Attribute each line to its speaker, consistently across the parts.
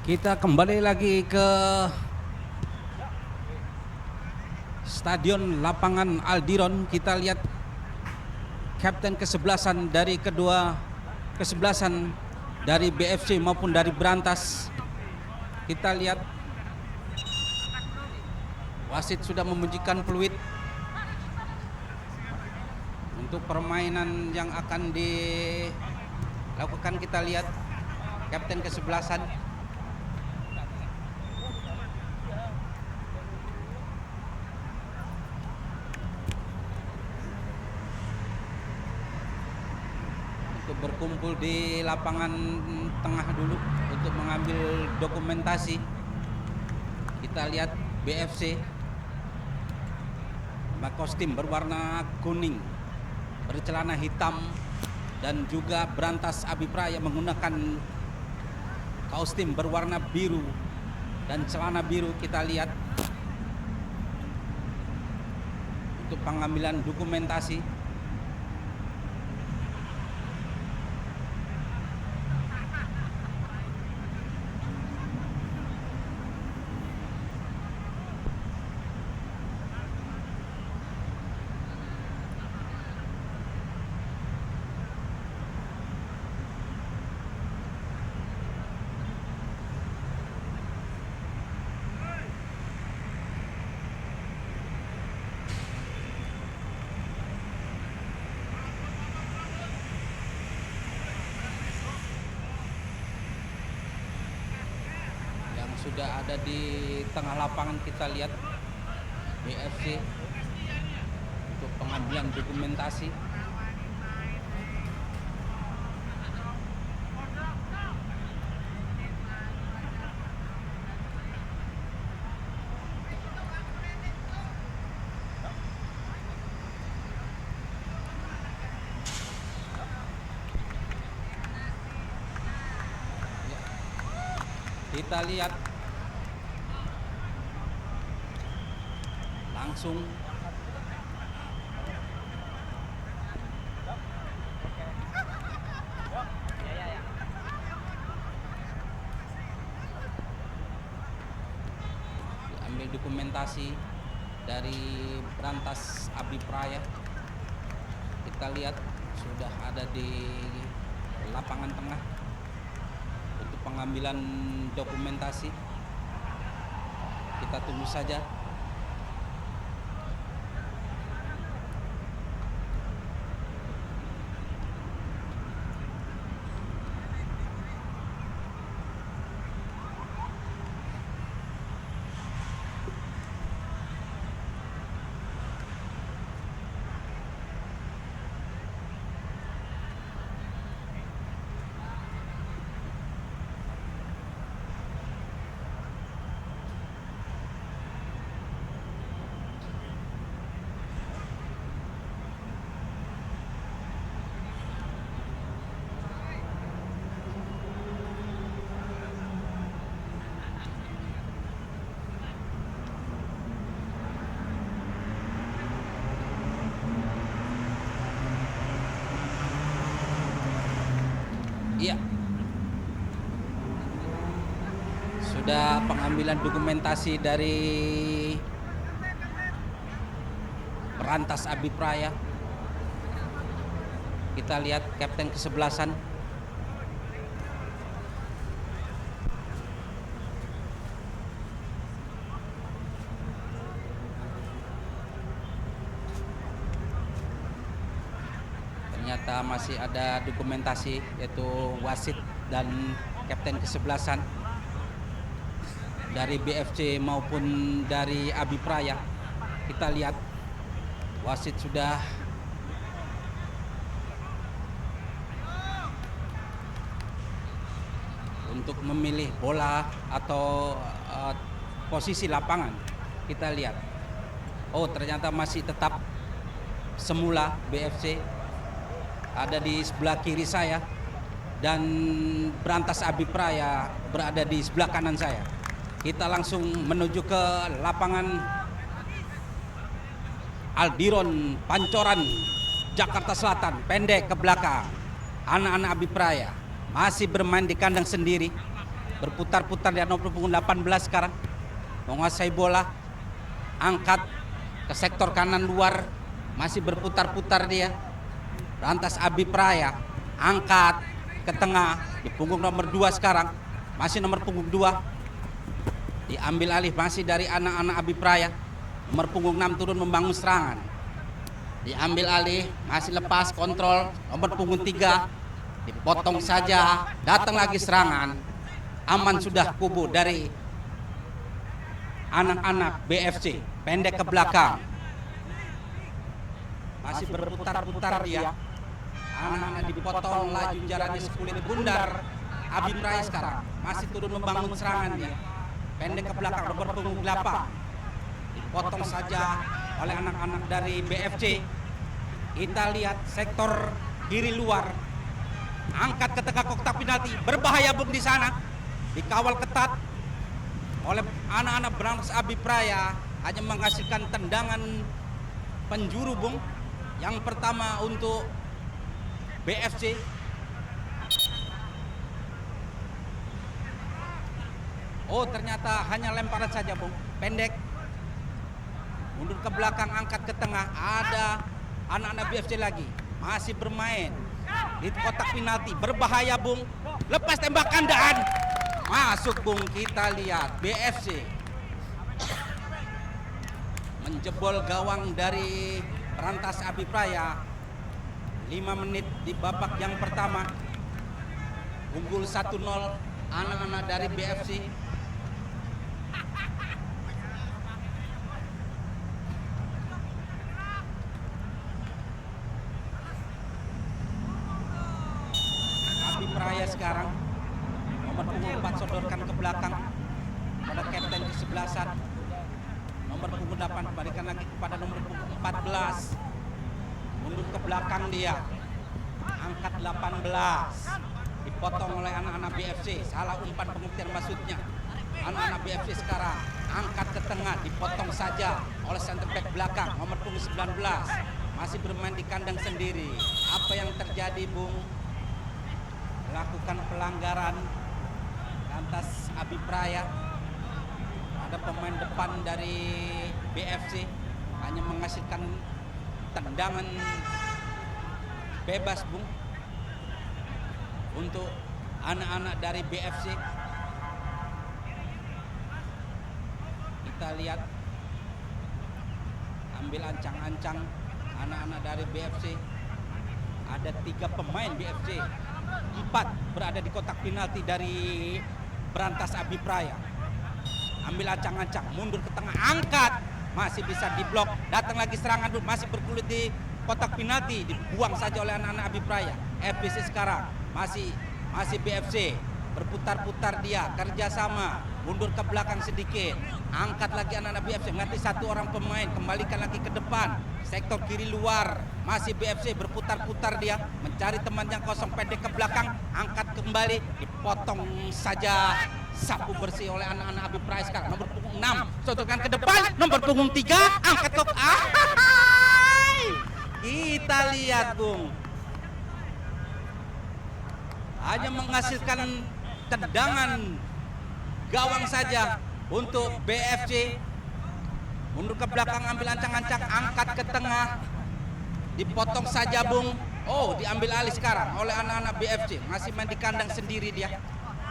Speaker 1: Kita kembali lagi ke Stadion Lapangan Aldiron. Kita lihat kapten kesebelasan dari kedua kesebelasan dari BFC maupun dari Berantas. Kita lihat wasit sudah membunyikan peluit untuk permainan yang akan dilakukan. Kita lihat kapten kesebelasan berkumpul di lapangan tengah dulu untuk mengambil dokumentasi. Kita lihat BFC berkostum berwarna kuning, bercelana hitam, dan juga Berantas Abipraya menggunakan kostum berwarna biru dan celana biru. Kita lihat untuk pengambilan dokumentasi. Sudah ada di tengah lapangan. Kita lihat BFC untuk pengambilan dokumentasi. Kita lihat langsung ambil dokumentasi dari Berantas Abipraya. Kita lihat sudah ada di lapangan tengah untuk pengambilan dokumentasi. Kita tunggu saja. Iya, sudah pengambilan dokumentasi dari Berantas Abipraya. Kita lihat kapten kesebelasan. Ternyata masih ada dokumentasi, yaitu wasit dan kapten kesebelasan dari BFC maupun dari Abipraya. Kita lihat wasit sudah untuk memilih bola atau posisi lapangan. Kita lihat, oh ternyata masih tetap semula BFC ada di sebelah kiri saya dan Berantas Abipraya berada di sebelah kanan saya. Kita langsung menuju ke lapangan Aldiron Pancoran, Jakarta Selatan. Pendek ke belakang, anak-anak Abipraya masih bermain di kandang sendiri. berputar-putar di nomor punggung 18 sekarang, menguasai bola, angkat ke sektor kanan luar, masih berputar-putar dia. Berantas Abi Praya, angkat ke tengah di punggung nomor 2 sekarang, masih nomor punggung 2, diambil alih masih dari anak-anak Abi Praya. Nomor punggung 6 turun membangun serangan, diambil alih, masih lepas kontrol. Nomor punggung 3 dipotong saja, datang lagi serangan, aman sudah kubu dari anak-anak BFC, pendek ke belakang, masih berputar-putar dia. Anak-anak dipotong, laju jaraknya sekulit bundar. Abi Praya sekarang masih turun membangun serangan dia, pendek ke belakang. Nomor punggung 8 dipotong saja oleh anak-anak dari BFC. Kita lihat sektor kiri luar, angkat ke tengah kotak penalti, berbahaya Bung di sana, dikawal ketat oleh anak-anak Berantas Abi Praya, hanya menghasilkan tendangan penjuru Bung. Yang pertama untuk BFC. Oh, ternyata hanya lemparan saja Bung, pendek, mundur ke belakang, angkat ke tengah. Ada anak-anak BFC lagi masih bermain di kotak penalti, berbahaya Bung, lepas tembakan dan masuk Bung. Kita lihat BFC menjebol gawang dari Berantas Abi Praya. 5 menit di babak yang pertama, unggul 1-0 anak-anak dari BFC. Abi Praya sekarang nomor punggung 4 sodorkan ke belakang pada kapten ke-11. Nomor punggung 8 kembalikan lagi kepada nomor punggung 14. Mundur ke belakang dia, angkat 18, dipotong oleh anak-anak BFC. Salah umpan pengertian maksudnya. Anak-anak BFC sekarang angkat ke tengah, dipotong saja oleh center back belakang nomor punggung 19. Masih bermain di kandang sendiri. Apa yang terjadi Bung? Melakukan pelanggaran lantas Abi Praya. Ada pemain depan dari BFC hanya menghasilkan tendangan bebas Bung untuk anak-anak dari BFC. Kita lihat, ambil ancang-ancang anak-anak dari BFC. Ada 3 pemain BFC, 4 berada di kotak penalti dari Berantas Abi Praya. Ambil ancang-ancang, mundur ke tengah, angkat, masih bisa diblok. Datang lagi serangan, masih berkulit di kotak penalti, dibuang saja oleh anak-anak Abi Praya. FBC sekarang masih BFC, berputar-putar dia, kerjasama, mundur ke belakang sedikit, angkat lagi anak-anak BFC, mengganti 1 orang pemain, kembalikan lagi ke depan, sektor kiri luar, masih BFC, berputar-putar dia, mencari teman yang kosong, pendek ke belakang, angkat kembali, dipotong saja, sapu bersih oleh anak-anak Abi Praya sekarang. Nomor punggung 6 sodorkan ke depan, nomor punggung 3 angkat ke kita lihat Bung, hanya menghasilkan tendangan gawang saja untuk BFC. Mundur ke belakang, ambil ancang-ancang, angkat ke tengah, dipotong saja Bung. Oh, diambil alih sekarang oleh anak-anak BFC. Masih main di kandang sendiri dia,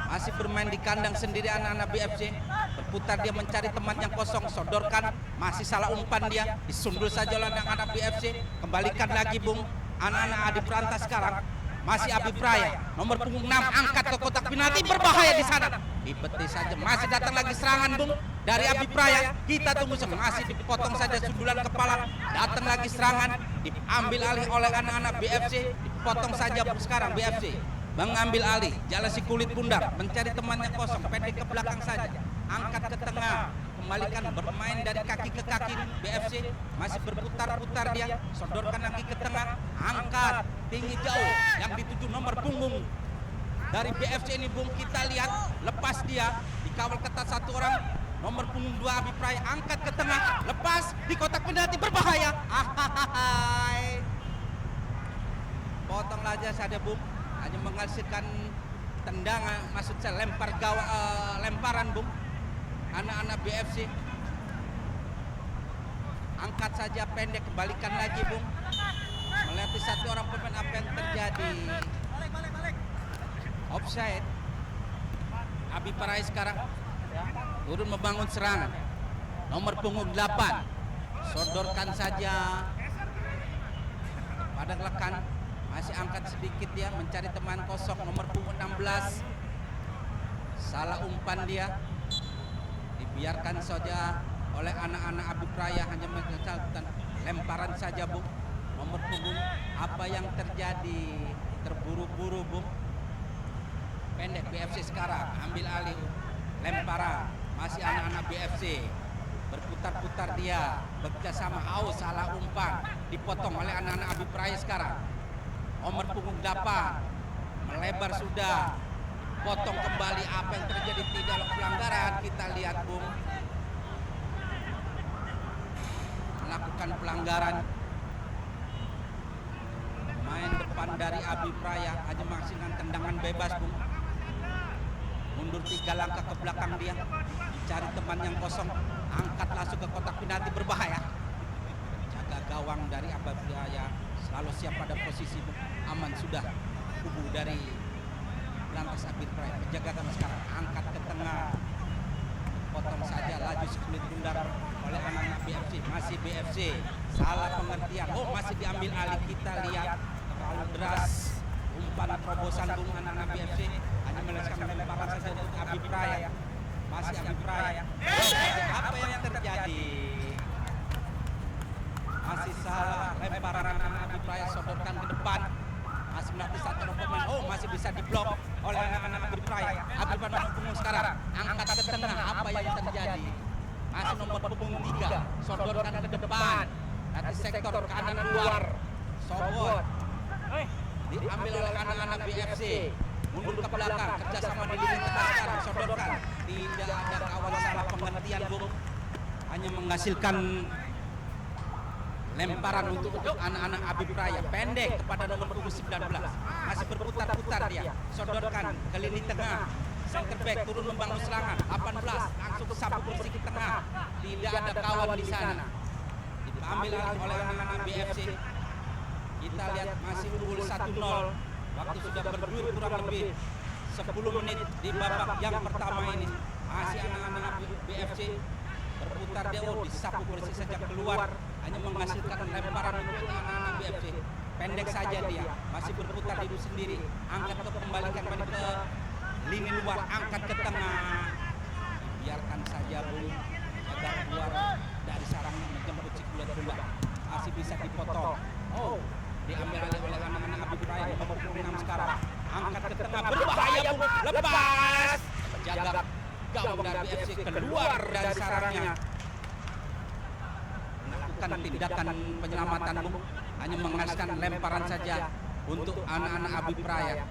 Speaker 1: masih bermain di kandang sendiri anak-anak BFC. Berputar dia mencari teman yang kosong, sodorkan, masih salah umpan dia, disundul saja oleh anak-anak BFC. Kembalikan lagi Bung, anak-anak Adi Berantas sekarang masih Abi Praya, nomor punggung 6 angkat ke kotak penalti, berbahaya di sana. Dibetis saja, masih datang lagi serangan Bung dari Abi Praya. Kita tunggu, masih dipotong saja sundulan kepala. Datang lagi serangan, diambil alih oleh anak-anak BFC, dipotong saja Bung. Sekarang BFC mengambil alih, jalan si kulit bundar, mencari temannya kosong, pendek ke belakang saja, angkat ke tengah, kembalikan, bermain dari kaki ke kaki. BFC masih berputar-putar dia, sodorkan lagi ke tengah, angkat tinggi jauh, yang dituju nomor punggung dari BFC ini Bung. Kita lihat, lepas dia, dikawal ketat 1 orang, nomor punggung 2 Abi Praya, angkat ke tengah, lepas di kotak penalti, berbahaya. Potong saja Bung, hanya menghasilkan tendangan, maksud saya lemparan Bung, anak-anak BFC. Angkat saja pendek, kembalikan lagi Bung. Melihat satu orang pemain, apa yang terjadi? Offside. Abi Parai sekarang turun membangun serangan. Nomor punggung 8, sodorkan saja pada Lekan. Masih angkat sedikit dia, mencari teman kosong. Nomor punggung 16, salah umpan dia, dibiarkan saja oleh anak-anak Abi Praya, hanya mencatatkan lemparan saja Bung. Nomor punggung, apa yang terjadi? Terburu-buru Bung. Pendek BFC sekarang ambil alih lemparan, masih anak-anak BFC berputar-putar dia bekerjasama. Salah umpan, dipotong oleh anak-anak Abi Praya sekarang. Nomor punggung 8 melebar sudah, potong kembali. Apa yang terjadi? Tidak pelanggaran. Kita lihat Bung, melakukan pelanggaran. Main depan dari Abi Praya hanya menghasilkan tendangan bebas Bung. Mundur 3 langkah ke belakang dia, mencari teman yang kosong, angkat langsung ke kotak penalti, berbahaya. Jaga gawang dari Abi Praya selalu siap pada posisi Bung. Aman sudah kubu dari lantas Abi Praya. Penjaga gawang sekarang angkat ke tengah, potong saja, laju sekulit bundar oleh anak-anak BFC. Masih BFC, salah pengertian. Masih diambil alih. Kita lihat terlalu deras umpan terobosan Bung, anak-anak BFC hanya melepaskan lemparan saja untuk Abi Praya. Masih Abi Praya. Apa yang terjadi? Masih salah lemparan anak-anak Abi Praya, sodorkan ke depan. Masih melatih satu orang pemain. Masih bisa diblok oleh anak-anak Abi Praya. Abi Praya punggung sekarang angkat ke tengah. Apa yang terjadi? Masih nomor punggung 3, sodorkan ke depan. Nanti sektor kanan luar, sobot diambil oleh anak-anak BFC. Mundur ke belakang, kerjasama di lini tengah sekarang, sodorkan. Tidak ada kawan, salah pengertian Bung. Hanya menghasilkan lemparan untuk anak-anak Abi Praya. Pendek kepada nomor punggung 19. Masih berputar-putar dia, sodorkan ke lini tengah. Center back turun membangun serangan. 18 langsung sapu bersih ke tengah. Tidak ada kawan di sana. Diambil oleh anak-anak BFC. Kita lihat masih unggul 1-0. Waktu sudah bergulir kurang lebih 10 menit di babak yang pertama ini. Masih anak-anak BFC berputar dia, disapu bersih sejak keluar, hanya menghasilkan lemparan untuk anak-anak BFC. Pendek saja dia, masih berputar diri sendiri, angkat ke kembalikan ke lini luar, angkat ke tengah. Biarkan saja Bung, agar keluar dari sarangnya menjemput si kulit bola. Masih bisa dipotong. Diambil oleh anak-anak Abi Praya, nomor 6 sekarang. Angkat ke tengah, berbahaya Bung, lepas. Penjaga gawang dari BFC keluar dari sarangnya. Melakukan tindakan penyelamatan Bung, hanya menghasilkan lemparan saja untuk anak-anak Abi Praya.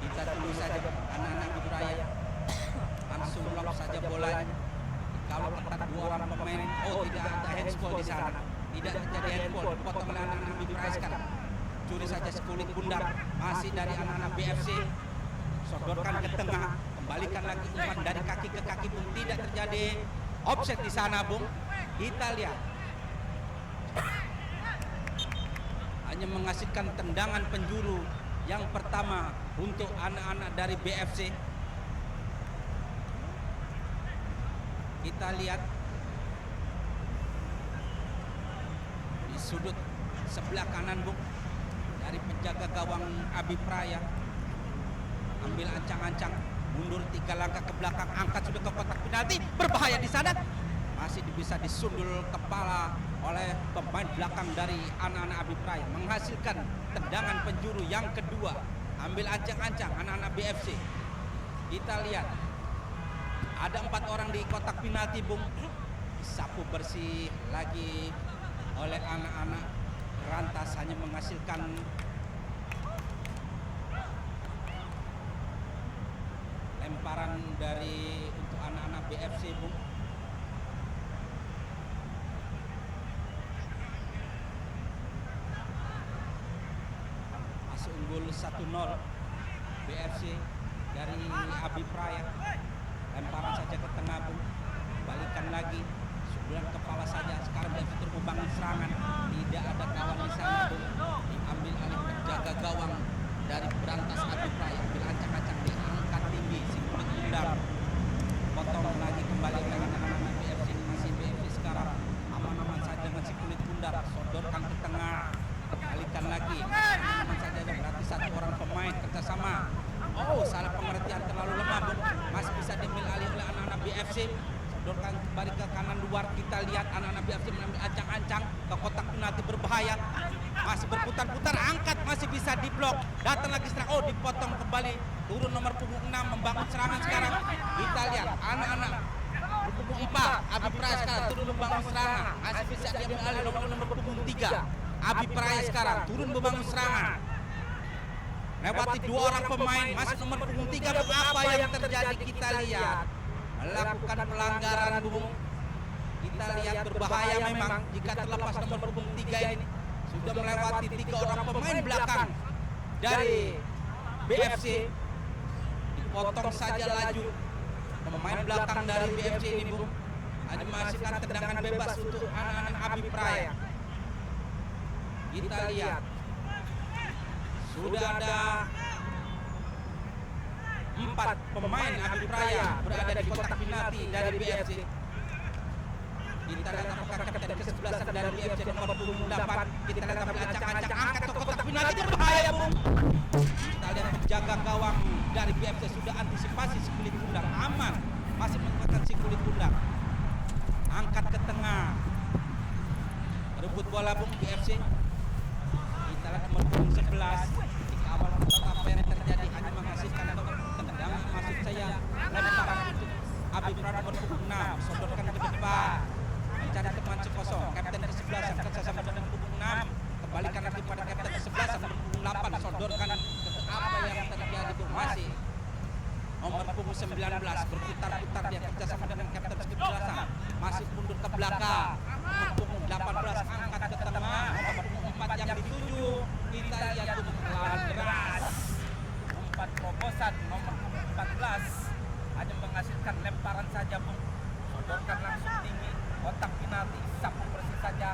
Speaker 1: Kita tunggu saja anak-anak Abi Praya langsung lock saja bolanya. Kalau ketat 2 orang pemain, tidak ada handsball di sana. Tidak terjadi handball, dipotong oleh anak-anak Abi Praya sekarang. Curi saja sekulit bundar, masih dari anak-anak BFC. Sodorkan ke tengah, kembalikan lagi umpan dari kaki ke kaki Bung. Tidak terjadi offset di sana Bung. Kita lihat, hanya menghasilkan tendangan penjuru yang pertama untuk anak-anak dari BFC. Kita lihat di sudut sebelah kanan Bung, dari penjaga gawang Abi Praya, ambil ancang-ancang, mundur 3 langkah ke belakang, angkat sudah ke kotak penalti, berbahaya di sana. Masih bisa disundul kepala oleh pemain belakang dari anak-anak Abi Praya, menghasilkan tendangan penjuru yang kedua. Ambil ancang-ancang anak-anak BFC. Kita lihat, ada 4 orang di kotak penalti Bung. Disapu bersih lagi oleh anak-anak Rantas, hanya menghasilkan lemparan dari untuk anak-anak BFC Bung. unggul 1-0 BFC dari Abi Praya. Lemparan saja ke tengah Bung, balikan lagi, sundulan kepala saja. Sekarang BFC terus membangun serangan, tidak ada kawan di sana Bung. Diambil alih penjaga gawang dari Berantas Abi Praya, ambil ancang-ancang, diangkat tinggi si kulit undang, potong lagi kembali oleh anak-anak BFC. Masih BFC sekarang aman-aman saja dengan si kulit bundar, sodorkan ke tengah, balikan lagi, aman saja, berarti satu orang pemain kerjasama. Oh, salah pengertian, terlalu lemah Bung, masih bisa diambil alih oleh anak-anak BFC. Sodorkan kembali ke kanan luar, kita lihat anak-anak BFC mengambil ancang-ancang ke kotak penalti berbahaya, masih berputar-putar, angkat, masih bisa diblok, datang lagi serang, oh dipotong kembali, turun nomor punggung 6 membangun serangan sekarang. Kita lihat anak-anak punggung IPA Abi Praya sekarang turun membangun serangan, masih bisa diambil alih nomor punggung 3 Abi Praya sekarang turun membangun serangan, lewati dua orang pemain, masih nomor punggung 3. Apa yang terjadi? Kita lihat melakukan pelanggaran Bung. Kita lihat berbahaya memang jika terlepas nomor punggung 3 ini sudah melewati 3 orang pemain belakang dari BFC, dipotong saja laju pemain belakang dari BFC ini Bung. Ada menghasilkan tendangan bebas untuk anak-anak Abi Praya. Kita lihat sudah ada 4 pemain Abi Praya berada di kotak penalti dari BFC. Kita lihat apakah kapten ke-11 dari BFC nomor 28. Kita lihat ambil ancang-ancang, angkat ke kotak penalti, berbahaya Bung. Kita lihat penjaga gawang dari BFC sudah antisipasi si kulit bundar, aman, masih menempatkan si kulit bundar, angkat ke tengah, rebut bola Bung BFC. Kita lihat nomor 11 dikawal ketat, apa yang terjadi, hanya menghasilkan tendangan, maksud saya lemparan untuk Abi Praya nomor 6, sodorkan ke depan, mencari teman sekosong, kapten ke-11 yang kerjasama dengan punggung 6, kembalikan lagi pada kapten ke-11 nomor punggung 8, sodorkan ke apa yang terjadi Bung, masih nomor punggung 19 berputar-putar, dia kerjasama dengan kapten ke-11, masih mundur ke belakang, nomor punggung 18 angkat ke tengah, nomor punggung 4 yang dituju. Kita lihat Bung, lawan deras, umpan terobosan nomor punggung 14 hanya menghasilkan lemparan saja Bung, sodorkan langsung tinggi, kotak penalti, sapu bersih saja.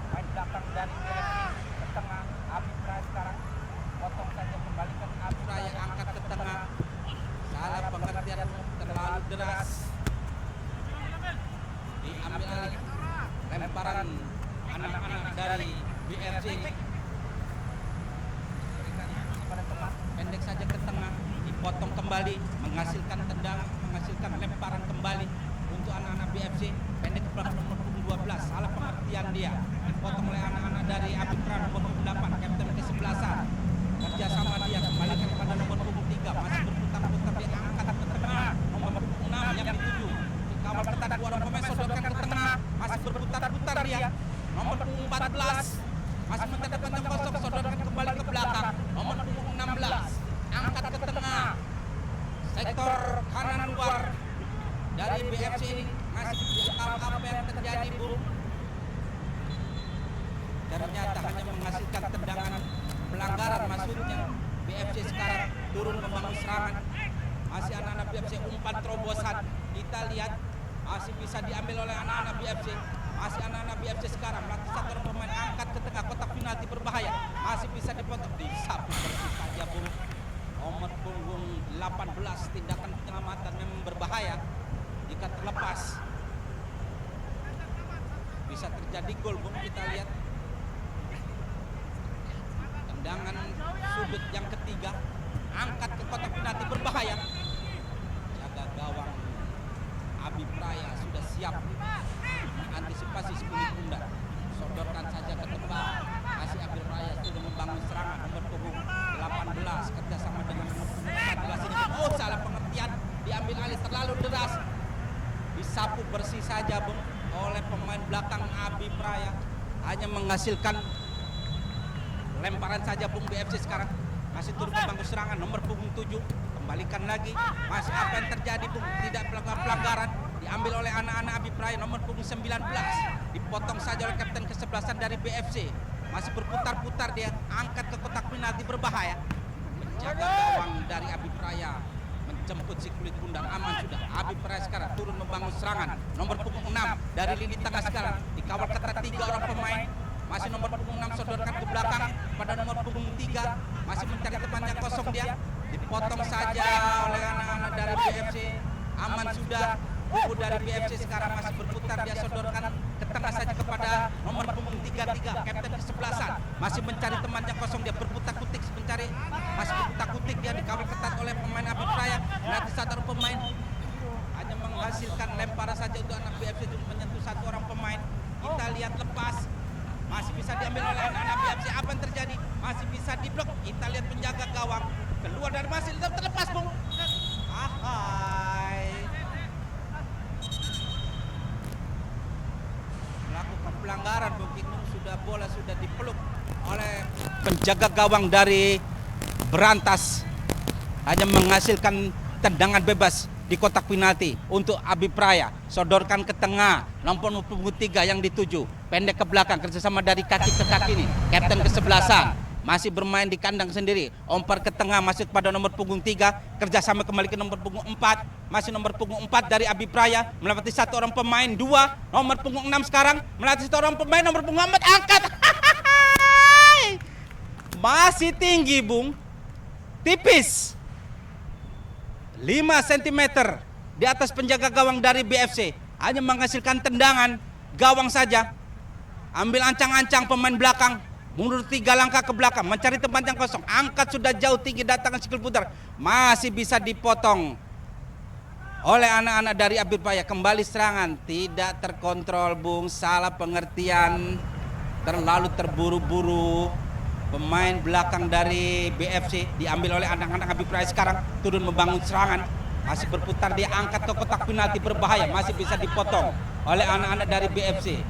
Speaker 1: Main belakang dari BFC ke tengah, Abi Praya sekarang potong saja, kembalikan Abi Praya, angkat ke tengah. Salah pengertian, terlalu deras, diambil alih lemparan anak-anak dari BFC. Berikan kepada teman, pendek saja ke tengah, dipotong kembali, menghasilkan tendangan, menghasilkan lemparan kembali untuk anak-anak BFC, pendek ke belakang nomor 12. Salah pengertian, dia dipotong oleh anak-anak dari Abi Praya nomor 8, kapten ke-11, kerjasama dia, kembalikan kepada nomor 3, masih berputar-putar, dia angkat ke tengah, nomor 6 yang dituju, dikawal ketat dua orang pemain, sodorkan ke tengah, masih berputar-putar dia, nomor 14 masih menghadapkan kosong, sodorkan kembali ke belakang, nomor 16 angkat ke tengah, sektor kanan luar dari BFC ini. Masih apa yang terjadi Bung? Ternyata hanya menghasilkan tendangan pelanggaran, maksudnya BFC sekarang turun membangun serangan. Masih anak-anak BFC umpan terobosan, kita lihat masih bisa diambil oleh anak-anak BFC. Masih anak-anak BFC sekarang melatih satu orang pemain, angkat ke tengah, kotak penalti berbahaya, masih bisa dipotong, disapu bersih saja Bung. Nomor punggung 18, tindakan penyelamatan memang berbahaya jika terlepas, bisa terjadi gol Bung. Kita lihat tendangan sudut yang ketiga, angkat ke kotak penalti berbahaya, jaga gawang Abi Praya sudah siap mengantisipasi kulit bundar, sodorkan saja ke depan, masih Abi Praya sudah membangun serangan, nomor punggung 18 kerjasama dengan nomor punggung 14 ini. Oh, salah pengertian, diambil alih, terlalu deras, disapu bersih saja Bung oleh pemain belakang Abi Praya, hanya menghasilkan lemparan saja Bung. BFC sekarang masih turun membangun serangan, nomor punggung 7, kembalikan lagi, masih apa yang terjadi Bung, tidak melakukan pelanggaran, diambil oleh anak-anak Abi Praya, nomor punggung 19, dipotong saja oleh kapten ke-11 dari BFC, masih berputar-putar dia, angkat ke kotak penalti berbahaya. Penjaga gawang dari Abi Praya menjemput si kulit bundar, aman sudah. Abi Praya sekarang turun membangun serangan. Nomor punggung 6 dari lini tengah sekarang dikawal ketat 3 orang pemain. Masih nomor punggung 6 sodorkan ke belakang pada nomor punggung 3, masih mencari temannya kosong dia. Dipotong saja oleh anak-anak dari BFC. Aman sudah. Kubu dari BFC sekarang masih berputar, dia sodorkan ke tengah saja kepada nomor punggung 33, kapten kesebelasan. Masih mencari temannya kosong, dia berputar-kutik mencari, masih berputar-kutik dia, dikawal ketat oleh pemain Abi Praya. Nanti satu pemain hanya menghasilkan lemparan saja untuk anak BFC untuk menyentuh satu orang pemain. Kita lihat lepas, masih bisa diambil oleh anak BFC. Apa yang terjadi? Masih bisa diblok. Kita lihat penjaga gawang keluar dari, masih terlepas bung. Ahai, melakukan pelanggaran mungkin, sudah bola sudah dipeluk oleh penjaga gawang dari Berantas, hanya menghasilkan tendangan bebas di kotak penalti untuk Abi Praya. Sodorkan ke tengah, nomor punggung 3 yang dituju, pendek ke belakang, kerjasama dari kaki ke kaki ini, kapten kesebelasan masih bermain di kandang sendiri, ompar ke tengah masuk pada nomor punggung 3, kerjasama kembali ke nomor punggung 4, masih nomor punggung 4 dari Abi Praya, melewati satu orang pemain, 2, nomor punggung 6 sekarang, melewati satu orang pemain, nomor punggung 4, angkat, masih tinggi bung, tipis, 5 cm di atas penjaga gawang dari BFC, hanya menghasilkan tendangan gawang saja, ambil ancang-ancang pemain belakang, mundur 3 langkah ke belakang, mencari tempat yang kosong, angkat sudah jauh tinggi, datangkan skill putar, masih bisa dipotong oleh anak-anak dari Abi Praya. Kembali serangan, tidak terkontrol bung, salah pengertian, terlalu terburu-buru. Pemain belakang dari BFC diambil oleh anak-anak Abi Praya, sekarang turun membangun serangan, masih berputar, dia angkat ke kotak penalti berbahaya, masih bisa dipotong oleh anak-anak dari BFC.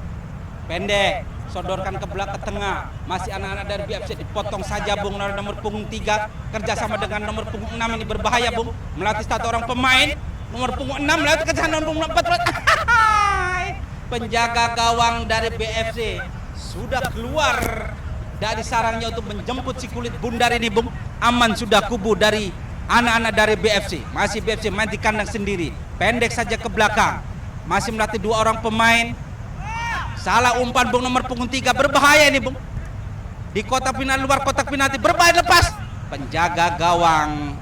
Speaker 1: Pendek, sodorkan ke belakang tengah, masih anak-anak dari BFC, dipotong saja bung, nomor punggung 3 kerjasama dengan nomor punggung 6 ini berbahaya bung, melatih satu orang pemain, nomor punggung 6 melatih kerjasama nomor punggung 4. Penjaga gawang dari BFC sudah keluar dari sarangnya untuk menjemput si kulit bundar ini bung, aman sudah kubu dari anak-anak dari BFC. Masih BFC main di kandang sendiri, pendek saja ke belakang, masih melatih 2 orang pemain. Salah umpan bung, nomor punggung 3, berbahaya ini bung, di kotak penalti, luar kotak penalti, berbahaya, lepas. Penjaga gawang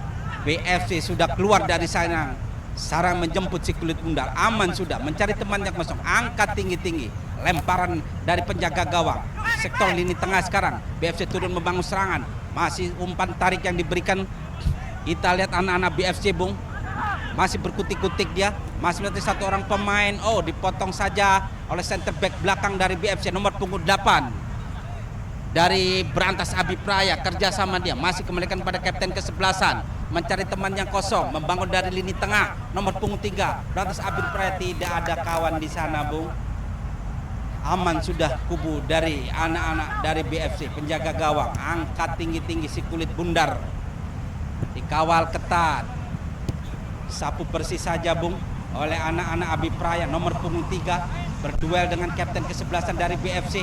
Speaker 1: BFC sudah keluar dari sana, sarang menjemput si kulit bundar, aman sudah, mencari teman yang kosong, angkat tinggi-tinggi, lemparan dari penjaga gawang sektor lini tengah. Sekarang BFC turun membangun serangan, masih umpan tarik yang diberikan. Kita lihat anak-anak BFC bung, masih berkutik-kutik dia, masih melatih satu orang pemain. Oh, dipotong saja oleh center back belakang dari BFC, nomor punggung 8 dari Berantas Abi Praya, kerjasama dia, masih kembalikan pada kapten kesebelasan, mencari teman yang kosong, membangun dari lini tengah, nomor punggung 3 Berantas Abi Praya, tidak ada kawan di sana bung, aman sudah kubu dari anak-anak dari BFC. Penjaga gawang angkat tinggi-tinggi si kulit bundar, dikawal ketat, sapu bersih saja bung oleh anak-anak Abi Praya. Nomor punggung 3 berduel dengan kapten kesebelasan dari BFC,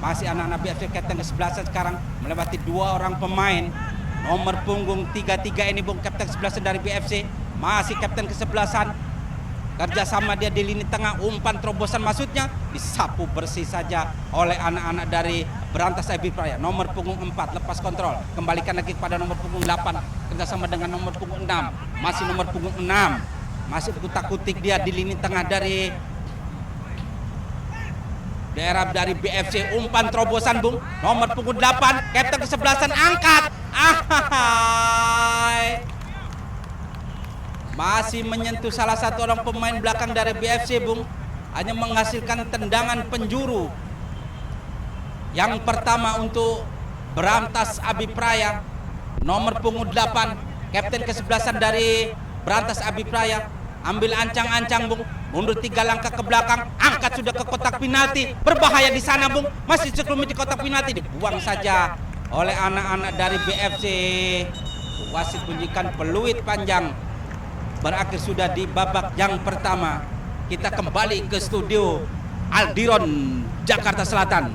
Speaker 1: masih anak-anak BFC, kapten kesebelasan sekarang melewati 2 orang pemain. Nomor punggung 33 ini bung, kapten kesebelasan dari BFC, masih kapten kesebelasan, kerjasama dia di lini tengah, umpan terobosan maksudnya, disapu bersih saja oleh anak-anak dari Berantas Abi Praya. Nomor punggung 4 lepas kontrol, kembalikan lagi kepada nomor punggung 8, kerjasama dengan nomor punggung 6, masih nomor punggung 6, masih kutak-kutik dia di lini tengah dari daerah dari BFC, umpan terobosan bung, nomor punggung 8 kapten kesebelasan, angkat, masih menyentuh salah satu orang pemain belakang dari BFC bung, hanya menghasilkan tendangan penjuru. Yang pertama untuk Berantas Abi Praya, nomor punggung 8 kapten kesebelasan dari Berantas Abi Praya, ambil ancang-ancang bung, mundur 3 langkah ke belakang, angkat sudah ke kotak penalti, berbahaya di sana bung, masih sekelumit di kotak penalti, dibuang saja oleh anak-anak dari BFC. Wasit bunyikan peluit panjang, berakhir sudah di babak yang pertama. Kita kembali ke studio Aldiron Jakarta Selatan.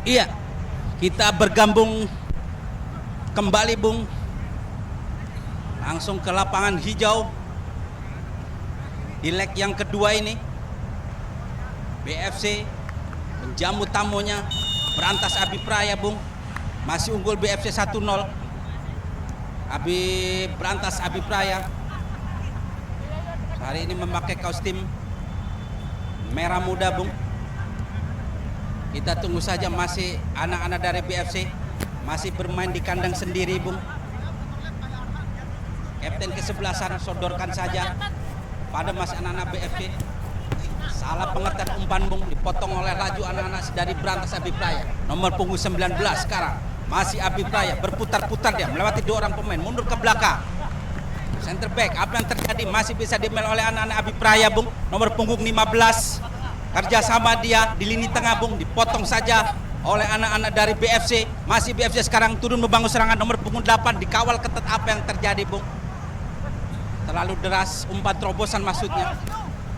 Speaker 1: Iya, kita bergabung kembali Bung. Langsung ke lapangan hijau di leg yang kedua ini. BFC menjamu tamunya Berantas Abipraya Bung. Masih unggul BFC 1-0. Berantas Abipraya hari ini memakai kaos tim merah muda Bung. Kita tunggu saja, masih anak-anak dari BFC masih bermain di kandang sendiri Bung. Kapten kesebelasan sodorkan saja pada masih anak-anak BFC. Salah pengertian umpan Bung, dipotong oleh laju anak-anak dari Berantas Abipraya. Nomor punggung 19 sekarang masih Abipraya, berputar-putar dia melewati dua orang pemain, mundur ke belakang. Center back, apa yang terjadi? Masih bisa diambil oleh anak-anak Abipraya Bung. Nomor punggung 15, kerjasama dia di lini tengah Bung, dipotong saja oleh anak-anak dari BFC. Masih BFC sekarang turun membangun serangan. Nomor punggung 8 dikawal ketat. Apa yang terjadi Bung? Terlalu deras umpan terobosan maksudnya.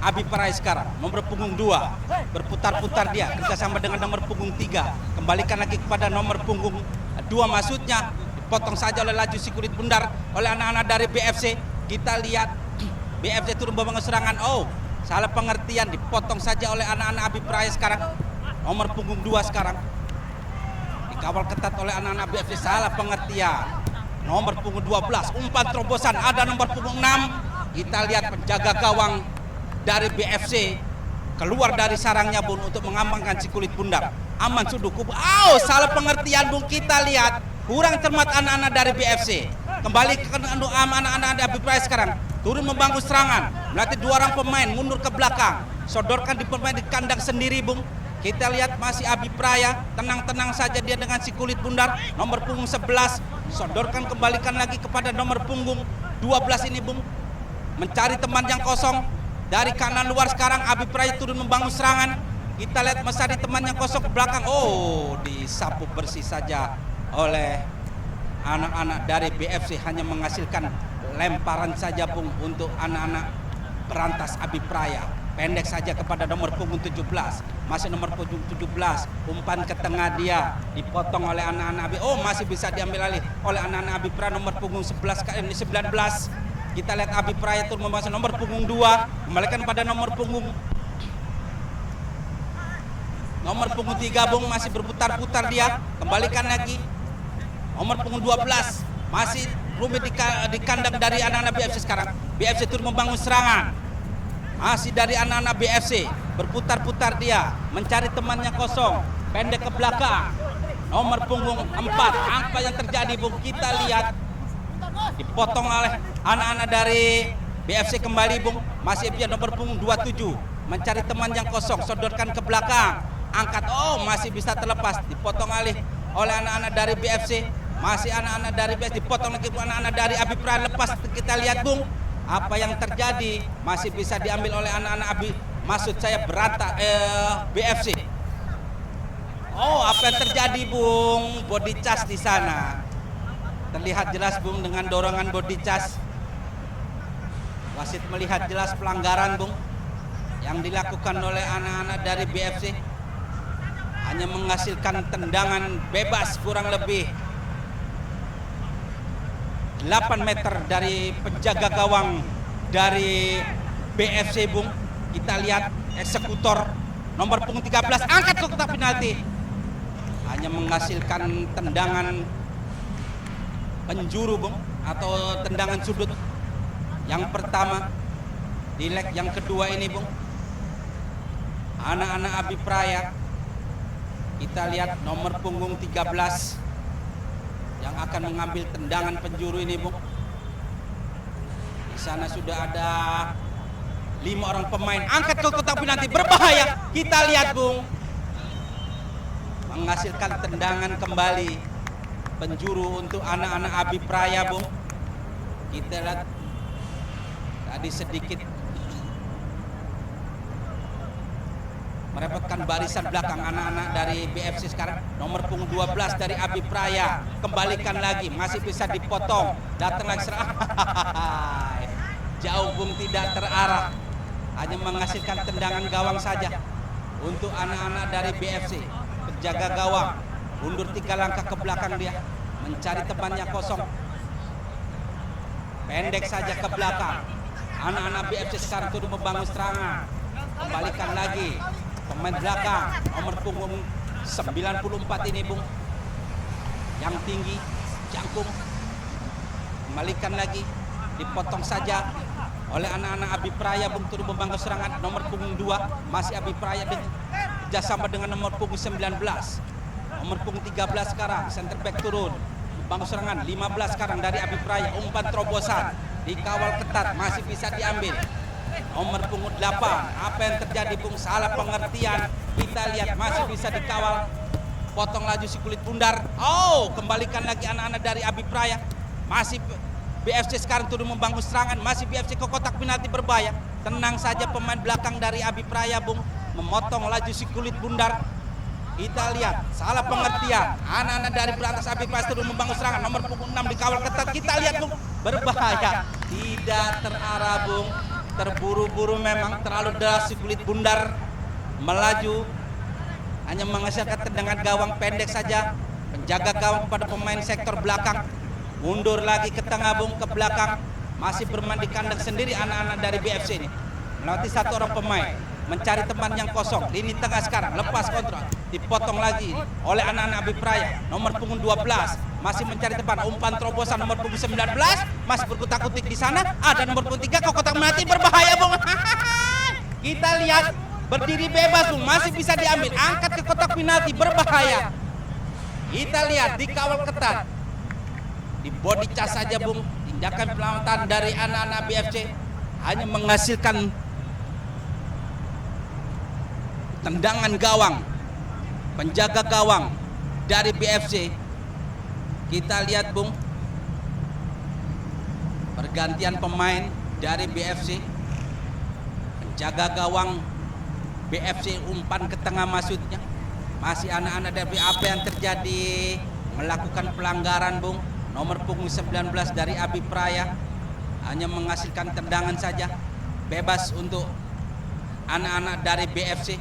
Speaker 1: Abipraya sekarang nomor punggung 2 berputar-putar dia kerjasama dengan nomor punggung 3, kembalikan lagi kepada nomor punggung 2 maksudnya, dipotong saja oleh laju si kulit bundar oleh anak-anak dari BFC. Kita lihat BFC turun membangun serangan. Oh, salah pengertian, dipotong saja oleh anak-anak Abipraya sekarang. Nomor punggung 2 sekarang dikawal ketat oleh anak-anak BFC, salah pengertian. Nomor punggung 12 umpan terobosan, ada nomor punggung 6. Kita lihat penjaga gawang dari BFC keluar dari sarangnya Bung untuk mengamankan si kulit bundar. Aman Suduku. Oh, salah pengertian Bung. Kita lihat kurang cermat anak-anak dari BFC. Kembali ke anak-anak Abipraya sekarang turun membangun serangan, melatih dua orang pemain, mundur ke belakang, sodorkan di pemain di kandang sendiri Bung. Kita lihat masih Abipraya, tenang-tenang saja dia dengan si kulit bundar. Nomor punggung 11, sodorkan, kembalikan lagi kepada nomor punggung 12 ini Bung. Mencari teman yang kosong. Dari kanan luar sekarang Abipraya turun membangun serangan. Kita lihat mencari teman yang kosong ke belakang. Oh, disapu bersih saja oleh anak-anak dari BFC, hanya menghasilkan lemparan saja Bung untuk anak-anak Berantas Abipraya. Pendek saja kepada nomor punggung 17. Masih nomor punggung 17. Umpan ke tengah dia dipotong oleh anak-anak Oh, masih bisa diambil alih oleh anak-anak Abipraya nomor punggung 19. Kita lihat Abipraya turun membahas nomor punggung 2, kembalikan pada nomor punggung 3 Bung, masih berputar-putar dia, kembalikan lagi. Nomor punggung 12 masih rumit di kandang dari anak-anak BFC sekarang. BFC turun membangun serangan. Masih dari anak-anak BFC, berputar-putar dia, mencari temannya kosong, pendek ke belakang. Nomor punggung 4, apa yang terjadi Bung? Kita lihat dipotong oleh anak-anak dari BFC kembali Bung. Masih dia nomor punggung 27, mencari teman yang kosong, sodorkan ke belakang, angkat. Oh, masih bisa terlepas, dipotong alih oleh anak-anak dari BFC. Masih anak-anak dari BFC, dipotong lagi anak-anak dari Abipraya, lepas. Kita lihat Bung, apa yang terjadi? Masih bisa diambil oleh anak-anak BFC. Oh, apa yang terjadi Bung? Body charge di sana. Terlihat jelas Bung dengan dorongan body charge. Wasit melihat jelas pelanggaran Bung yang dilakukan oleh anak-anak dari BFC. Hanya menghasilkan tendangan bebas kurang lebih 8 meter dari penjaga gawang dari BFC Bung. Kita lihat eksekutor nomor punggung 13 angkat ke kotak penalti. Hanya menghasilkan tendangan penjuru Bung, atau tendangan sudut yang pertama di leg yang kedua ini Bung. Anak-anak Abipraya, kita lihat nomor punggung 13 yang akan mengambil tendangan penjuru ini Bung. Di sana sudah ada 5 orang pemain, angkat ke kotak penalti, berbahaya. Kita lihat Bung, menghasilkan tendangan kembali penjuru untuk anak-anak Abipraya Bung. Kita lihat tadi sedikit merepotkan barisan belakang anak-anak dari BFC sekarang. Nomor punggung 12 dari Abipraya, kembalikan lagi, masih bisa dipotong, datang lagi serang. Jauh Bung, tidak terarah, hanya menghasilkan tendangan gawang saja untuk anak-anak dari BFC. penjaga gawang mundur 3 langkah ke belakang dia, mencari temannya kosong. Pendek saja ke belakang. Anak-anak BFC sekarang turun membangun serangan. Kembalikan lagi. Pemain belakang nomor punggung 94 ini Bung, yang tinggi, jangkung. Kembalikan lagi. Dipotong saja oleh anak-anak Abi Praya Bung, turun membangun serangan. Nomor punggung 2 masih Abi Praya kerjasama dengan nomor punggung 19. Nomor punggung 13 sekarang center back turun membangun serangan. 15 sekarang dari Abi Praya, umpan terobosan dikawal ketat, masih bisa diambil. Nomor punggung 8, apa yang terjadi Bung? Salah pengertian. Kita lihat masih bisa dikawal. Potong laju si kulit bundar. Oh, kembalikan lagi anak-anak dari Abi Praya. Masih BFC sekarang turun membangun serangan. Masih BFC ke kotak penalti berbahaya. Tenang saja pemain belakang dari Abi Praya Bung, memotong laju si kulit bundar. Kita lihat salah pengertian. Anak-anak dari Berantas Abi Praya turun membangun serangan. Nomor punggung 6 dikawal ketat. Kita lihat Bung, berbahaya. Tidak terarah Bung. Terburu-buru memang, terlalu deras si kulit bundar. Melaju hanya menghasilkan tendangan gawang pendek saja. Penjaga gawang kepada pemain sektor belakang. Mundur lagi ke tengah Bung, ke belakang. Masih bermain di kandang sendiri anak-anak dari BFC ini. Melewati 1 orang pemain, mencari teman yang kosong. Lini tengah sekarang, lepas kontrol. Dipotong lagi oleh anak-anak Abi Praya. Nomor punggung 12, masih mencari teman. Umpan terobosan nomor punggung 19, masih berkutak-kutik di sana. Ada nomor punggung 3 ke kotak penalti, berbahaya Bung. Kita lihat, berdiri bebas Bung, masih bisa diambil. Angkat ke kotak penalti, berbahaya. Kita lihat, dikawal ketat. Di body cas saja Bung, tindakan penyelamatan dari anak-anak BFC hanya menghasilkan tendangan gawang. Penjaga gawang dari BFC. Kita lihat Bung, pergantian pemain dari BFC. Penjaga gawang BFC umpan ke tengah maksudnya. Masih anak-anak dari apa yang terjadi, melakukan pelanggaran Bung. Nomor punggung 19 dari Abi Praya hanya menghasilkan tendangan saja. Bebas untuk anak-anak dari BFC.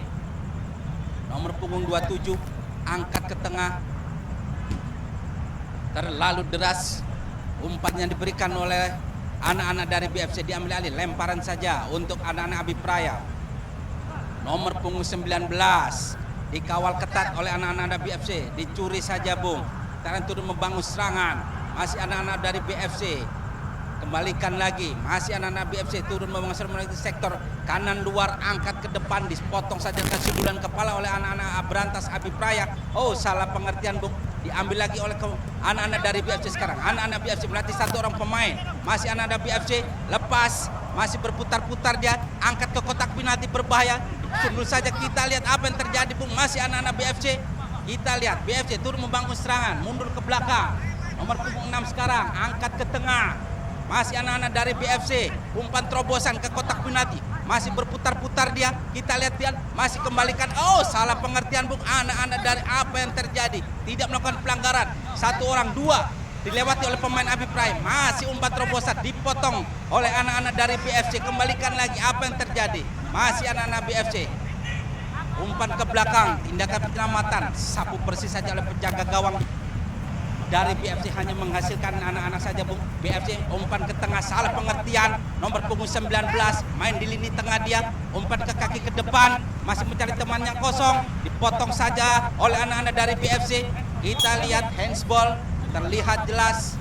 Speaker 1: Nomor punggung 27 angkat ke tengah. Terlalu deras umpan yang diberikan oleh anak-anak dari BFC, diambil alih, lemparan saja untuk anak-anak Abi Praya. Nomor punggung 19 dikawal ketat oleh anak-anak dari BFC, dicuri saja Bung. Sekarang turun membangun serangan. Masih anak-anak dari BFC. Kembalikan lagi, masih anak-anak BFC turun membangun serangan melalui sektor kanan luar, angkat ke depan, dipotong saja kasih bulan kepala oleh anak-anak Berantas Abi Praya. Oh, salah pengertian Bung. Diambil lagi oleh anak-anak dari BFC sekarang. Anak-anak BFC melatih 1 orang pemain. Masih anak-anak BFC lepas, masih berputar-putar dia, angkat ke kotak penalti, berbahaya. Tunggu saja kita lihat apa yang terjadi Bung. Masih anak-anak BFC. Kita lihat BFC turun membangun serangan, mundur ke belakang. Nomor punggung 6 sekarang angkat ke tengah. Masih anak-anak dari BFC, umpan terobosan ke kotak penalti. Masih berputar-putar dia. Kita lihat dia masih kembalikan. Oh, salah pengertian Bung. Anak-anak dari apa yang terjadi, tidak melakukan pelanggaran. 1 orang 2 dilewati oleh pemain Abi Praya. Masih umpan terobosan dipotong oleh anak-anak dari BFC. Kembalikan lagi apa yang terjadi. Masih anak-anak BFC. Umpan ke belakang, tindakan penyelamatan. Sapu persis saja oleh penjaga gawang dari BFC, hanya menghasilkan anak-anak saja Bung. BFC umpan ke tengah, salah pengertian. Nomor punggung 19 main di lini tengah dia, umpan ke kaki ke depan, masih mencari teman yang kosong, dipotong saja oleh anak-anak dari BFC. Kita lihat handsball terlihat jelas.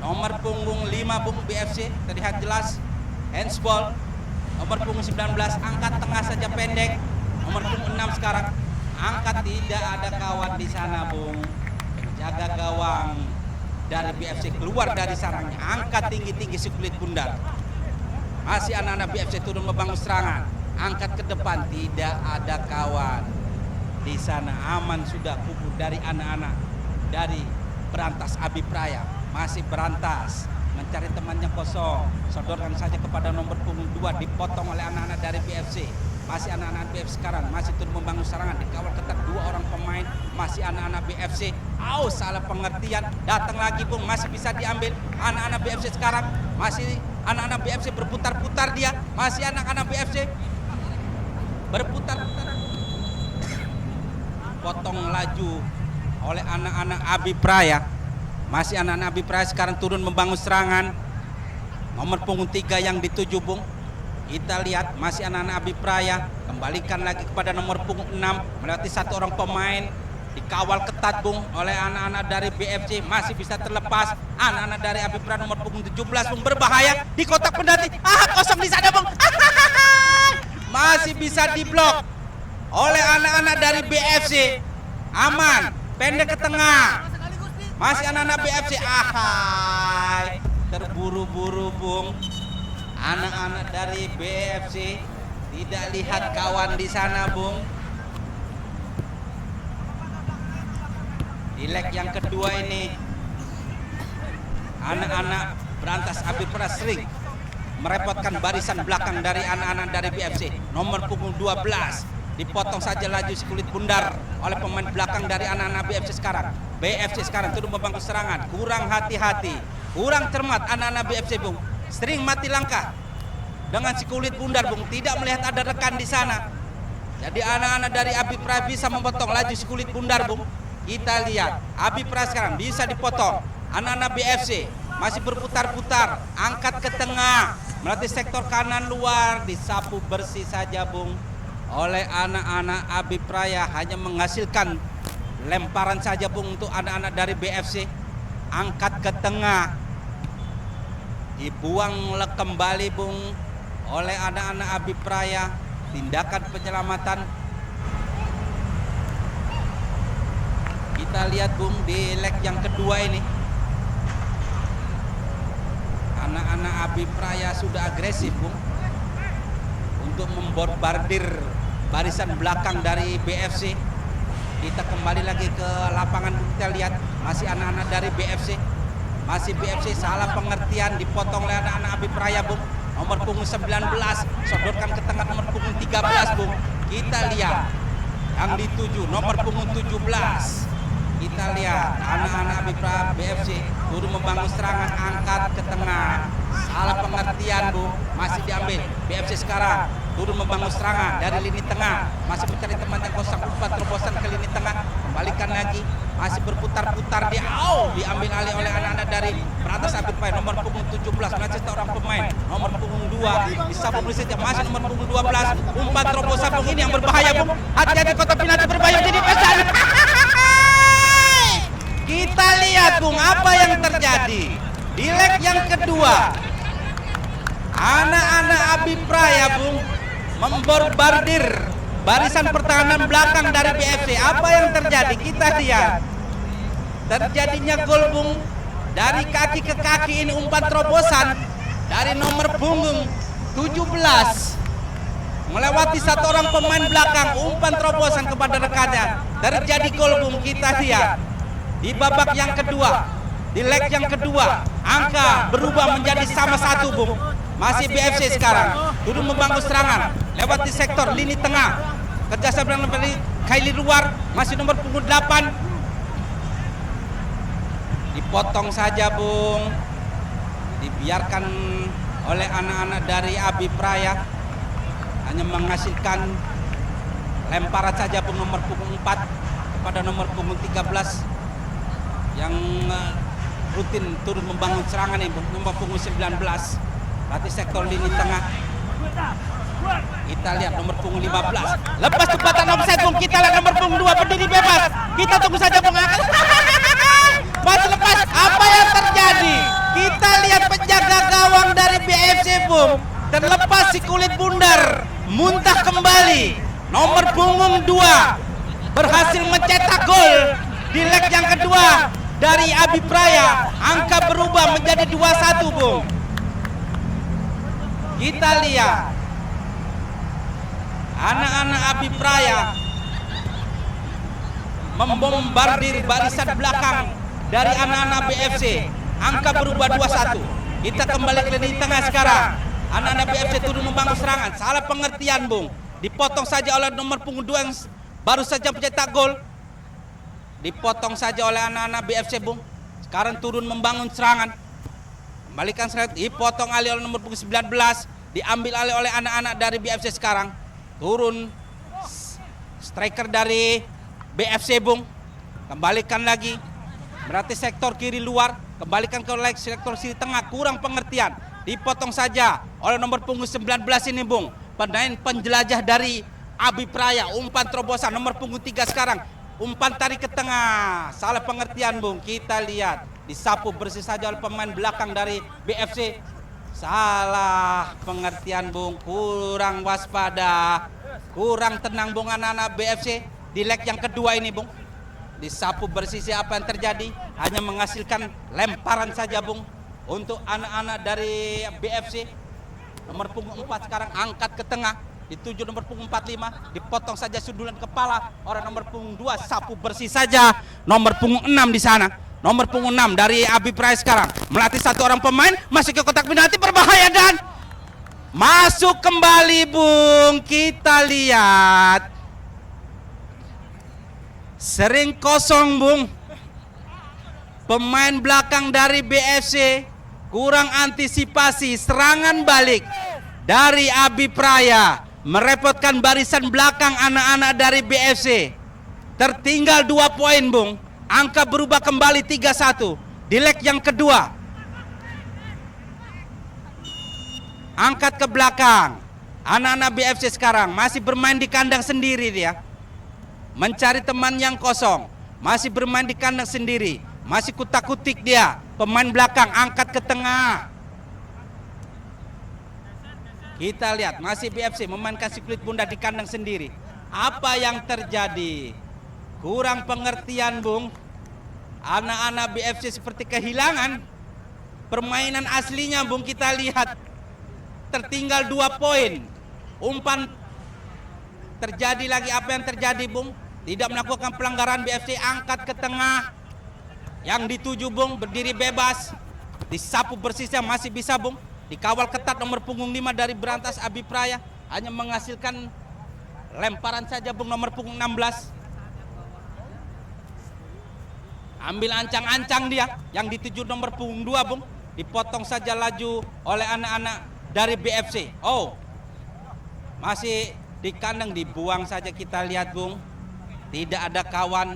Speaker 1: Nomor punggung 5 Bung BFC terlihat jelas handsball. Nomor punggung 19 angkat tengah saja pendek. Nomor punggung 6 sekarang angkat, tidak ada kawan di sana Bung. Penjaga gawang dari BFC keluar dari sarangnya, angkat tinggi-tinggi si kulit bundar. Masih anak-anak BFC turun membangun serangan, angkat ke depan, tidak ada kawan di sana. Aman sudah kubur dari anak-anak dari Berantas Abi Praya. Masih Berantas mencari temannya kosong, sodorkan saja kepada nomor punggung 2, dipotong oleh anak-anak dari BFC. Masih anak-anak BFC sekarang masih turun membangun serangan, dikawal ketat 2 orang pemain. Masih anak-anak BFC. Oh, salah pengertian, datang lagi Bung, masih bisa diambil anak-anak BFC sekarang. Masih anak-anak BFC berputar-putar dia. Masih anak-anak BFC berputar-putar. dipotong laju oleh anak-anak Abi Praya. Masih anak-anak Abi Praya sekarang turun membangun serangan. Nomor punggung 3 yang dituju, Bung. Kita lihat masih anak-anak Abi Praya, kembalikan lagi kepada nomor punggung 6 melewati satu orang pemain, dikawal ketat, Bung, oleh anak-anak dari BFC, masih bisa terlepas. Anak-anak dari Abi Praya nomor punggung 17, Bung, berbahaya di kotak penalti. Kosong di sana, Bung. Masih bisa diblok oleh anak-anak dari BFC. Aman, pendek ke tengah. Masih anak-anak BFC. Terburu-buru, Bung. Anak-anak dari BFC tidak lihat kawan di sana, Bung. Di leg yang kedua ini, anak-anak berantas Abi Praya sering merepotkan barisan belakang dari anak-anak dari BFC. Nomor punggung 12 dipotong saja laju si kulit bundar oleh pemain belakang dari anak-anak BFC sekarang. BFC sekarang turun membangun serangan, kurang hati-hati, kurang cermat anak-anak BFC, Bung. Sering mati langkah dengan si kulit bundar, Bung. Tidak melihat ada rekan di sana. Jadi anak-anak dari Abi Praya bisa memotong laju si kulit bundar, Bung. Kita lihat Abi Praya sekarang bisa dipotong. Anak-anak BFC masih berputar-putar, angkat ke tengah, melatih sektor kanan luar, disapu bersih saja, Bung, oleh anak-anak Abi Praya. Hanya menghasilkan lemparan saja, Bung, untuk anak-anak dari BFC. Angkat ke tengah, dibuang kembali, Bung, oleh anak-anak Abi Praya. Tindakan penyelamatan. Kita lihat, Bung, di leg yang kedua ini, anak-anak Abi Praya sudah agresif, Bung, untuk membombardir barisan belakang dari BFC. Kita kembali lagi ke lapangan, kita lihat masih anak-anak dari BFC. Masih BFC salah pengertian, dipotong oleh anak-anak Abi Praya, Bung. Nomor punggung 19 sodorkan ke tengah nomor punggung 13, Bung. Kita lihat yang dituju nomor punggung 17. Kita lihat anak-anak Abi Praya BFC turun membangun serangan, angkat ke tengah. Salah pengertian, Bung, masih diambil BFC sekarang. Turun membangun serangan dari lini tengah, masih mencari teman yang kosong, umpan terobosan ke lini tengah, kembalikan lagi, masih berputar-putar, diambil alih oleh anak-anak dari berantas Abi Praya. Nomor punggung 17 masih seorang pemain, nomor punggung 2 disapu saja, masih nomor punggung 12, umpan terobosan, Bung, ini yang berbahaya, Bung. Hati-hati, kotak penalti berbahaya jadi pesan. Kita lihat, Bung, apa yang terjadi di leg yang kedua. Anak-anak Abi Praya, Bung, membombardir barisan pertahanan belakang dari BFC. Apa yang terjadi? Kita lihat terjadinya gol, Bung, dari kaki ke kaki. Ini umpan terobosan dari nomor punggung 17 melewati satu orang pemain belakang, umpan terobosan kepada rekannya, terjadi gol, Bung. Kita lihat di babak yang kedua, di leg yang kedua, angka berubah menjadi sama satu, Bung. Masih BFC sekarang turun membangun serangan lewati sektor lini tengah, kerjasama dengan Kaili luar, masih nomor punggung 8. Dipotong saja, Bung, dibiarkan oleh anak-anak dari Abi Praya, hanya menghasilkan lemparan saja, Bung, nomor punggung 4 kepada nomor punggung 13 yang rutin turun membangun serangan ini, nomor punggung 19. Latih sektor lini tengah. Kita lihat nomor punggung 15. Lepas tempatan offside, Bung. Kita lihat nomor punggung 2 berdiri bebas. Kita tunggu saja, Bung. Pas lepas, apa yang terjadi? Kita lihat penjaga gawang dari BFC, Bung, terlepas si kulit bundar, muntah kembali. Nomor punggung 2 berhasil mencetak gol di leg yang kedua dari Abi Praya. Angka berubah menjadi 2-1, Bung. Kita lihat anak-anak Abi Praya membombardir barisan belakang dari anak-anak BFC. Angka berubah 2-1. Kita kembali ke lini tengah sekarang. Anak-anak BFC turun membangun serangan. Salah pengertian, Bung. Dipotong saja oleh nomor punggung 2 yang baru saja mencetak gol. Dipotong saja oleh anak-anak BFC, Bung. Sekarang turun membangun serangan. Kembalikan serangan, dipotong alih oleh nomor punggung 19, diambil alih oleh anak-anak dari BFC sekarang. Turun striker dari BFC Bung. Kembalikan lagi. Berarti sektor kiri luar, kembalikan ke sektor kiri tengah, kurang pengertian. Dipotong saja oleh nomor punggung 19 ini Bung. Pemain penjelajah dari Abi Praya, umpan terobosan nomor punggung 3 sekarang. Umpan tarik ke tengah, salah pengertian Bung. Kita lihat, disapu bersih saja oleh pemain belakang dari BFC. Salah pengertian Bung, kurang waspada, kurang tenang Bung anak-anak BFC. Di leg yang kedua ini Bung, disapu bersih, apa yang terjadi? Hanya menghasilkan lemparan saja Bung. Untuk anak-anak dari BFC, nomor punggung 4 sekarang angkat ke tengah, dituju nomor punggung 45, dipotong saja sundulan kepala orang nomor punggung 2, sapu bersih saja nomor punggung 6 di sana. Nomor punggung 6 dari Abi Praya sekarang melatih satu orang pemain, masuk ke kotak penalti, berbahaya dan masuk kembali Bung. Kita lihat sering kosong Bung. Pemain belakang dari BFC kurang antisipasi, serangan balik dari Abi Praya merepotkan barisan belakang anak-anak dari BFC. Tertinggal 2 poin Bung. Angka berubah kembali 3-1 di leg yang kedua. Angkat ke belakang. Anak-anak BFC sekarang masih bermain di kandang sendiri dia. Mencari teman yang kosong. Masih bermain di kandang sendiri. Masih kutak-kutik dia. Pemain belakang angkat ke tengah. Kita lihat masih BFC memainkan si kulit bunda di kandang sendiri. Apa yang terjadi? Kurang pengertian Bung. Anak-anak BFC seperti kehilangan permainan aslinya Bung. Kita lihat tertinggal 2 poin. Umpan terjadi lagi, apa yang terjadi Bung? Tidak melakukan pelanggaran, BFC angkat ke tengah. Yang dituju Bung berdiri bebas. Disapu bersihnya masih bisa Bung. Dikawal ketat nomor punggung 5 dari Berantas Abi Praya. Hanya menghasilkan lemparan saja Bung nomor punggung 16. Ambil ancang-ancang dia. Yang dituju nomor punggung 2 Bung. Dipotong saja laju oleh anak-anak dari BFC. Oh, masih di kandang, dibuang saja. Kita lihat Bung, tidak ada kawan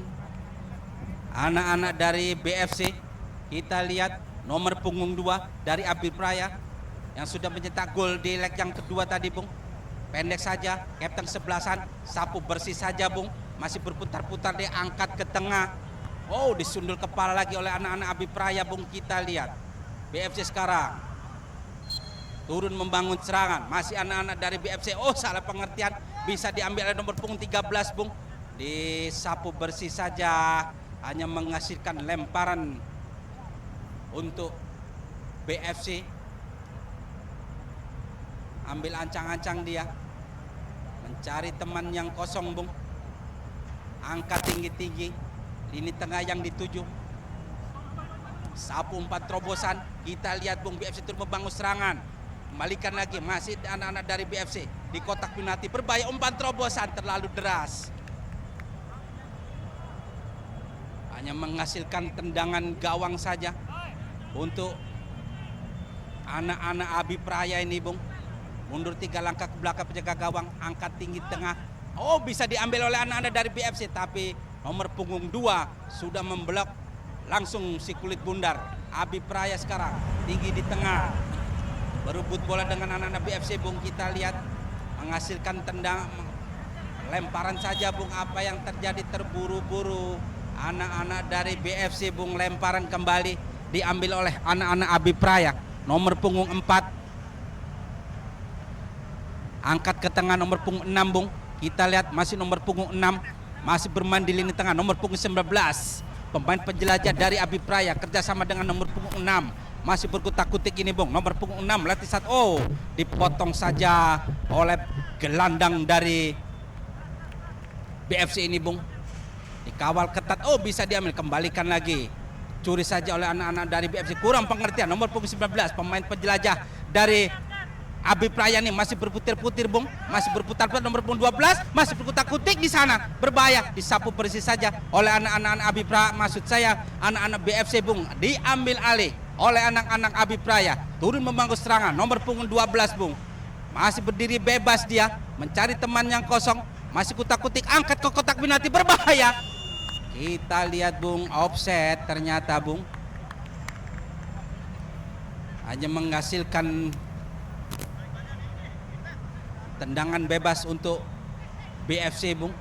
Speaker 1: anak-anak dari BFC. Kita lihat nomor punggung 2 dari Abi Praya yang sudah mencetak gol di leg yang kedua tadi Bung. Pendek saja, kapten 11-an, sapu bersih saja Bung. Masih berputar-putar, dia angkat ke tengah. Oh, disundul kepala lagi oleh anak-anak Abi Praya Bung. Kita lihat BFC sekarang turun membangun serangan. Masih anak-anak dari BFC. Oh, salah pengertian, bisa diambil oleh nomor punggung 13 Bung. Disapu bersih saja, hanya menghasilkan lemparan untuk BFC. Ambil ancang-ancang dia, mencari teman yang kosong Bung. Angkat tinggi-tinggi, lini tengah yang dituju. Sapu umpan terobosan. Kita lihat Bung, BFC terus membangun serangan. Kembalikan lagi, masih anak-anak dari BFC di kotak penalti. Berbahaya, umpan terobosan terlalu deras. Hanya menghasilkan tendangan gawang saja untuk anak-anak Abi Praya ini Bung. Mundur 3 langkah ke belakang penjaga gawang, angkat tinggi tengah. Oh, bisa diambil oleh anak-anak dari BFC, tapi nomor punggung 2 sudah memblok langsung si kulit bundar. Abi Praya sekarang tinggi di tengah, berebut bola dengan anak-anak BFC Bung. Kita lihat menghasilkan tendang, lemparan saja Bung. Apa yang terjadi? Terburu-buru anak-anak dari BFC Bung. Lemparan kembali diambil oleh anak-anak Abi Praya. Nomor punggung 4 angkat ke tengah, nomor punggung 6 Bung. Kita lihat masih nomor punggung 6 masih bermain di lini tengah, nomor punggung 19 pemain penjelajah dari Abi Praya kerjasama dengan nomor punggung 6 masih berkutak-kutik ini Bung. Nomor punggung 6 latih saat, oh, dipotong saja oleh gelandang dari BFC ini Bung. Dikawal ketat, oh, bisa diambil, kembalikan lagi. Curi saja oleh anak-anak dari BFC. Kurang pengertian, nomor punggung 19 pemain penjelajah dari Abi Praya ini masih berputar-putar Bung, masih berputar-putar. Nomor punggung 12 masih berkutak-kutik di sana, berbahaya. Disapu bersih saja oleh anak-anak Abi Praya, maksud saya anak-anak BFC Bung. Diambil alih oleh anak-anak Abi Praya, turun membangun serangan. Nomor punggung 12 Bung, masih berdiri bebas dia, mencari teman yang kosong, Masih kutak-kutik, angkat ke kotak penalti, berbahaya. Kita lihat Bung, offset ternyata Bung. Hanya menghasilkan tendangan bebas untuk BFC Bung.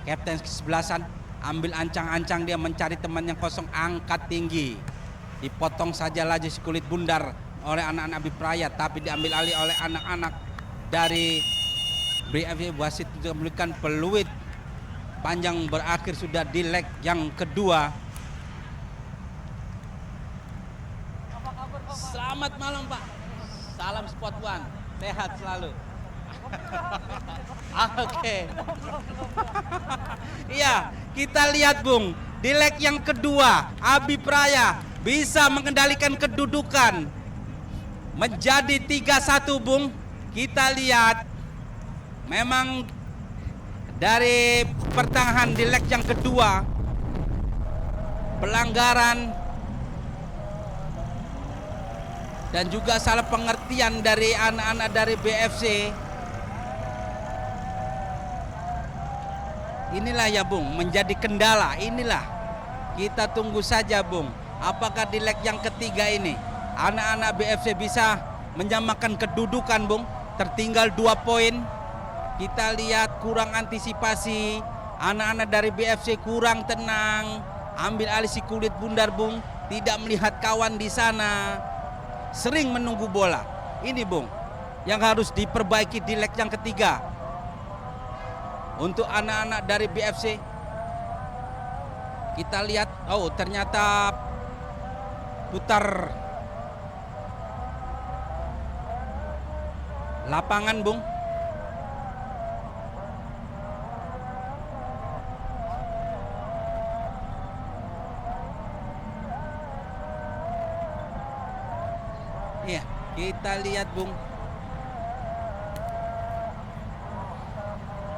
Speaker 1: Kapten kesebelasan ambil ancang-ancang, dia mencari teman yang kosong, angkat tinggi. Dipotong saja laju si kulit bundar oleh anak-anak Abi Praya, tapi diambil alih oleh anak-anak dari BFC. Wasit juga memberikan peluit panjang, berakhir sudah di leg yang kedua. Selamat malam Pak, salam Sport One, sehat selalu. Oke. Iya, kita lihat Bung, di leg yang kedua Abi Praya bisa mengendalikan kedudukan menjadi 3-1 Bung. Kita lihat memang dari pertengahan di leg yang kedua pelanggaran dan juga salah pengertian dari anak-anak dari BFC. Inilah ya Bung, menjadi kendala. Inilah kita tunggu saja Bung, apakah di leg yang ketiga ini anak-anak BFC bisa menyamakan kedudukan Bung. Tertinggal 2 poin. Kita lihat kurang antisipasi, anak-anak dari BFC kurang tenang, ambil alih si kulit bundar Bung, tidak melihat kawan di sana, sering menunggu bola. Ini Bung yang harus diperbaiki di leg yang ketiga. Untuk anak-anak dari BFC, kita lihat, oh ternyata putar lapangan Bung. Iya, kita lihat Bung,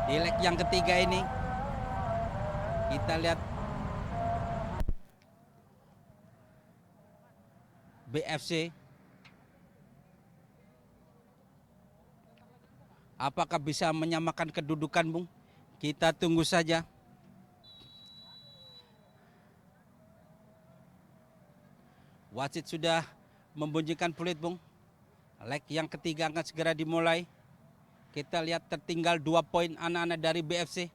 Speaker 1: di leg yang ketiga ini kita lihat BFC apakah bisa menyamakan kedudukan Bung. Kita tunggu saja. Wasit sudah membunyikan peluit Bung. Leg yang ketiga akan segera dimulai. Kita lihat tertinggal 2 poin anak-anak dari BFC.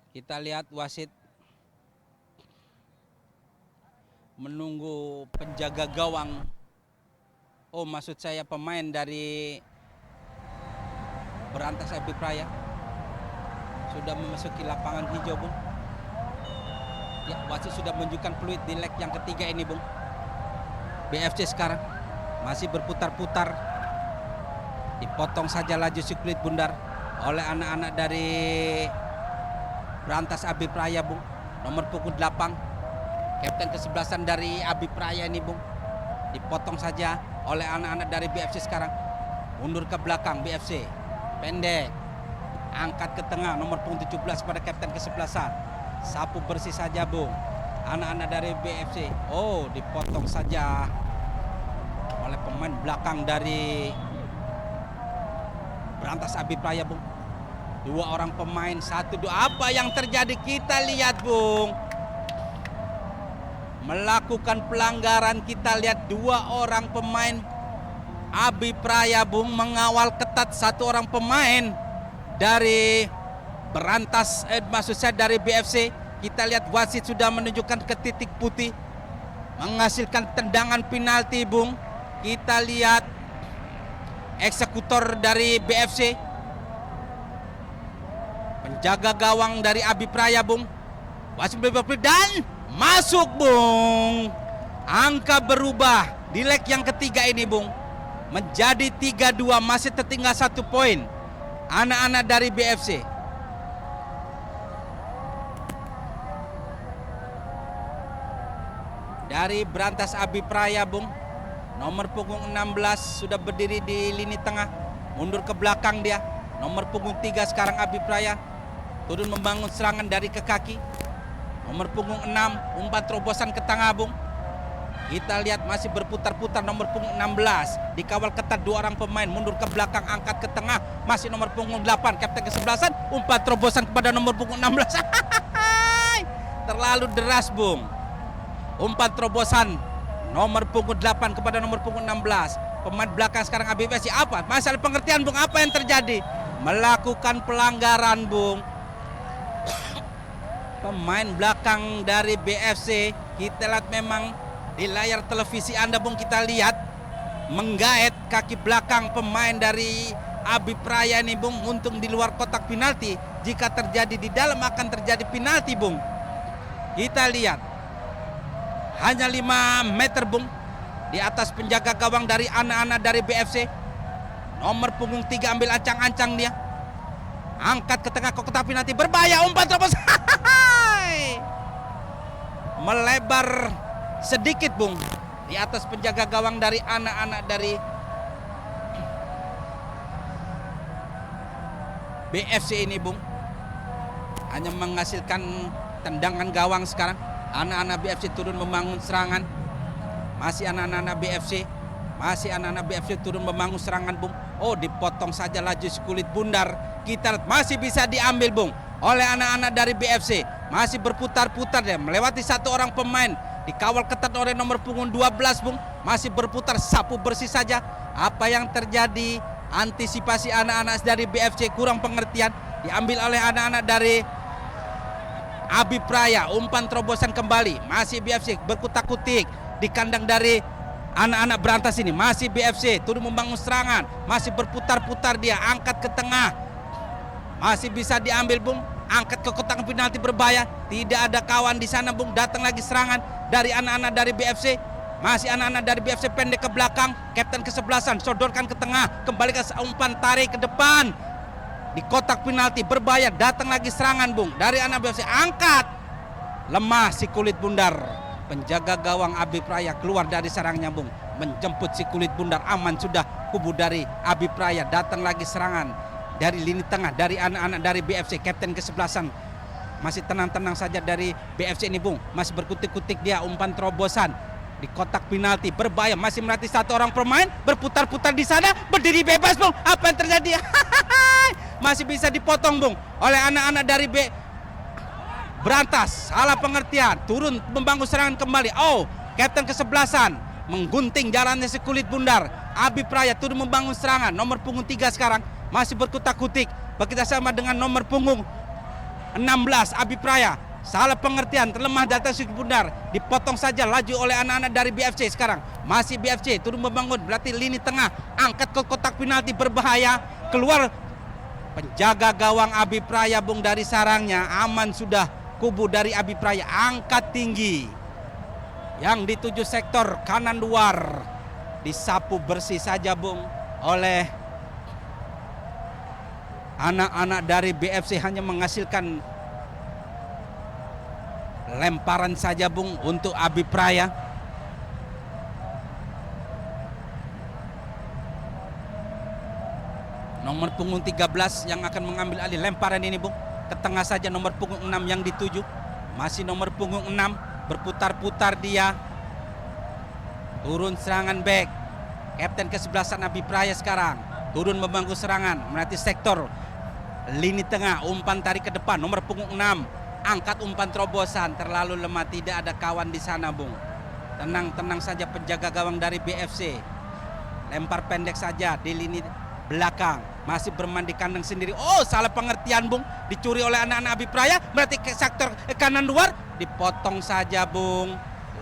Speaker 1: Kita lihat wasit menunggu penjaga gawang. Oh, maksud saya pemain dari Berantas Abi Praya sudah memasuki lapangan hijau Bung. Ya, wasit sudah menunjukkan peluit di leg yang ketiga ini Bung. BFC sekarang masih berputar-putar. Dipotong saja laju si kulit bundar oleh anak-anak dari Berantas Abi Praya Bung. Nomor punggung 8, kapten kesebelasan dari Abi Praya ini Bung. Dipotong saja oleh anak-anak dari BFC sekarang. Mundur ke belakang BFC. Pendek. Angkat ke tengah nomor punggung 17 pada kapten kesebelasan. Sapu bersih saja Bung. Anak-anak dari BFC. Oh, dipotong saja oleh pemain belakang dari Berantas Abi Praya Bung. 2 orang pemain, 1-2. Apa yang terjadi? Kita lihat Bung. Melakukan pelanggaran, kita lihat 2 orang pemain Abi Praya Bung mengawal ketat 1 orang pemain dari Berantas, maksud saya dari BFC. Kita lihat wasit sudah menunjukkan ke titik putih, menghasilkan tendangan penalti Bung. Kita lihat eksekutor dari BFC, penjaga gawang dari Abi Praya Bung. Wasit berpeluit dan masuk Bung. Angka berubah di leg yang ketiga ini Bung, menjadi 3-2, masih tertinggal 1 poin anak-anak dari BFC. Dari Berantas Abi Praya Bung Nomor punggung 16 sudah berdiri di lini tengah, mundur ke belakang dia. Nomor punggung 3 sekarang Abi Praya turun membangun serangan dari ke kaki. Nomor punggung 6 umpan terobosan ke tengah, Bung. Kita lihat masih berputar-putar nomor punggung 16. Dikawal ketat 2 orang pemain, mundur ke belakang, angkat ke tengah. Masih nomor punggung 8, kapten kesebelasan. Umpan terobosan kepada nomor punggung 16. Terlalu deras, Bung. Umpan terobosan nomor punggung 8 kepada nomor punggung 16. Pemain belakang sekarang ABPFC apa? Masalah pengertian, Bung, apa yang terjadi? Melakukan pelanggaran, Bung. Pemain belakang dari BFC, kita lihat memang di layar televisi Anda, Bung, kita lihat menggaet kaki belakang pemain dari Abi Praya ini, Bung, untung di luar kotak penalti. Jika terjadi di dalam akan terjadi penalti, Bung. Kita lihat hanya 5 meter, Bung, di atas penjaga gawang dari anak-anak dari BFC. Nomor punggung 3 ambil ancang-ancang dia. Angkat ke tengah kotak penalti, berbahaya, umpan terobos. Melebar sedikit, Bung, di atas penjaga gawang dari anak-anak dari BFC ini, Bung. Hanya menghasilkan tendangan gawang sekarang. Anak-anak BFC turun membangun serangan. Masih anak-anak BFC. Masih anak-anak BFC turun membangun serangan, Bung. Oh, dipotong saja laju si kulit bundar. Kita masih bisa diambil, Bung, oleh anak-anak dari BFC. Masih berputar-putar dia, melewati 1 orang pemain. Dikawal ketat oleh nomor punggung 12, Bung. Masih berputar, sapu bersih saja. Apa yang terjadi? Antisipasi anak-anak dari BFC kurang pengertian. Diambil oleh anak-anak dari Abi Praya. Umpan terobosan kembali. Masih BFC berkutak-kutik di kandang dari anak-anak berantas ini. Masih BFC turun membangun serangan. Masih berputar-putar dia, angkat ke tengah. Masih bisa diambil, Bung. Angkat ke kotak penalti, berbahaya. Tidak ada kawan di sana, Bung. Datang lagi serangan dari anak-anak dari BFC. Masih anak-anak dari BFC pendek ke belakang. Kapten kesebelasan sodorkan ke tengah. Kembali ke umpan, tarik ke depan. Di kotak penalti, berbahaya. Datang lagi serangan, Bung, dari anak BFC. Angkat. Lemah si kulit bundar. Penjaga gawang Abi Praya keluar dari sarangnya, Bung. Menjemput si kulit bundar. Aman sudah kubu dari Abi Praya. Datang lagi serangan dari lini tengah, dari anak-anak dari BFC. Kapten kesebelasan masih tenang-tenang saja dari BFC ini, Bung. Masih berkutik-kutik dia, umpan terobosan di kotak penalti, berbahaya. Masih melatih 1 orang pemain, berputar-putar di sana, berdiri bebas, Bung. Apa yang terjadi? Masih bisa dipotong, Bung, oleh anak-anak dari berantas. Salah pengertian, turun membangun serangan kembali. Oh, kapten kesebelasan menggunting jalannya si kulit bundar. Abi Praya turun membangun serangan. Nomor punggung 3 sekarang masih berkutak-kutik, bekerja sama dengan nomor punggung 16 Abi Praya. Salah pengertian, terlemah datang si bundar. Dipotong saja laju oleh anak-anak dari BFC sekarang. Masih BFC turun membangun, berarti lini tengah. Angkat ke kotak penalti, berbahaya. Keluar penjaga gawang Abi Praya, Bung, dari sarangnya. Aman sudah kubu dari Abi Praya. Angkat tinggi yang dituju sektor kanan luar. Disapu bersih saja, Bung, oleh anak-anak dari BFC. Hanya menghasilkan lemparan saja, Bung, untuk Abi Praya. Nomor punggung 13 yang akan mengambil alih lemparan ini, Bung. Ke tengah saja nomor punggung 6 yang dituju. Masih nomor punggung 6, berputar-putar dia. Turun serangan back. Kapten kesebelasan Abi Praya sekarang turun membangun serangan, melatih sektor lini tengah. Umpan tarik ke depan, nomor punggung 6. Angkat umpan terobosan, terlalu lemah, tidak ada kawan di sana, Bung. Tenang-tenang saja penjaga gawang dari BFC. Lempar pendek saja di lini belakang. Masih bermain di kandang sendiri. Oh, salah pengertian, Bung. Dicuri oleh anak-anak Abi Praya. Berarti ke sektor kanan luar. Dipotong saja, Bung.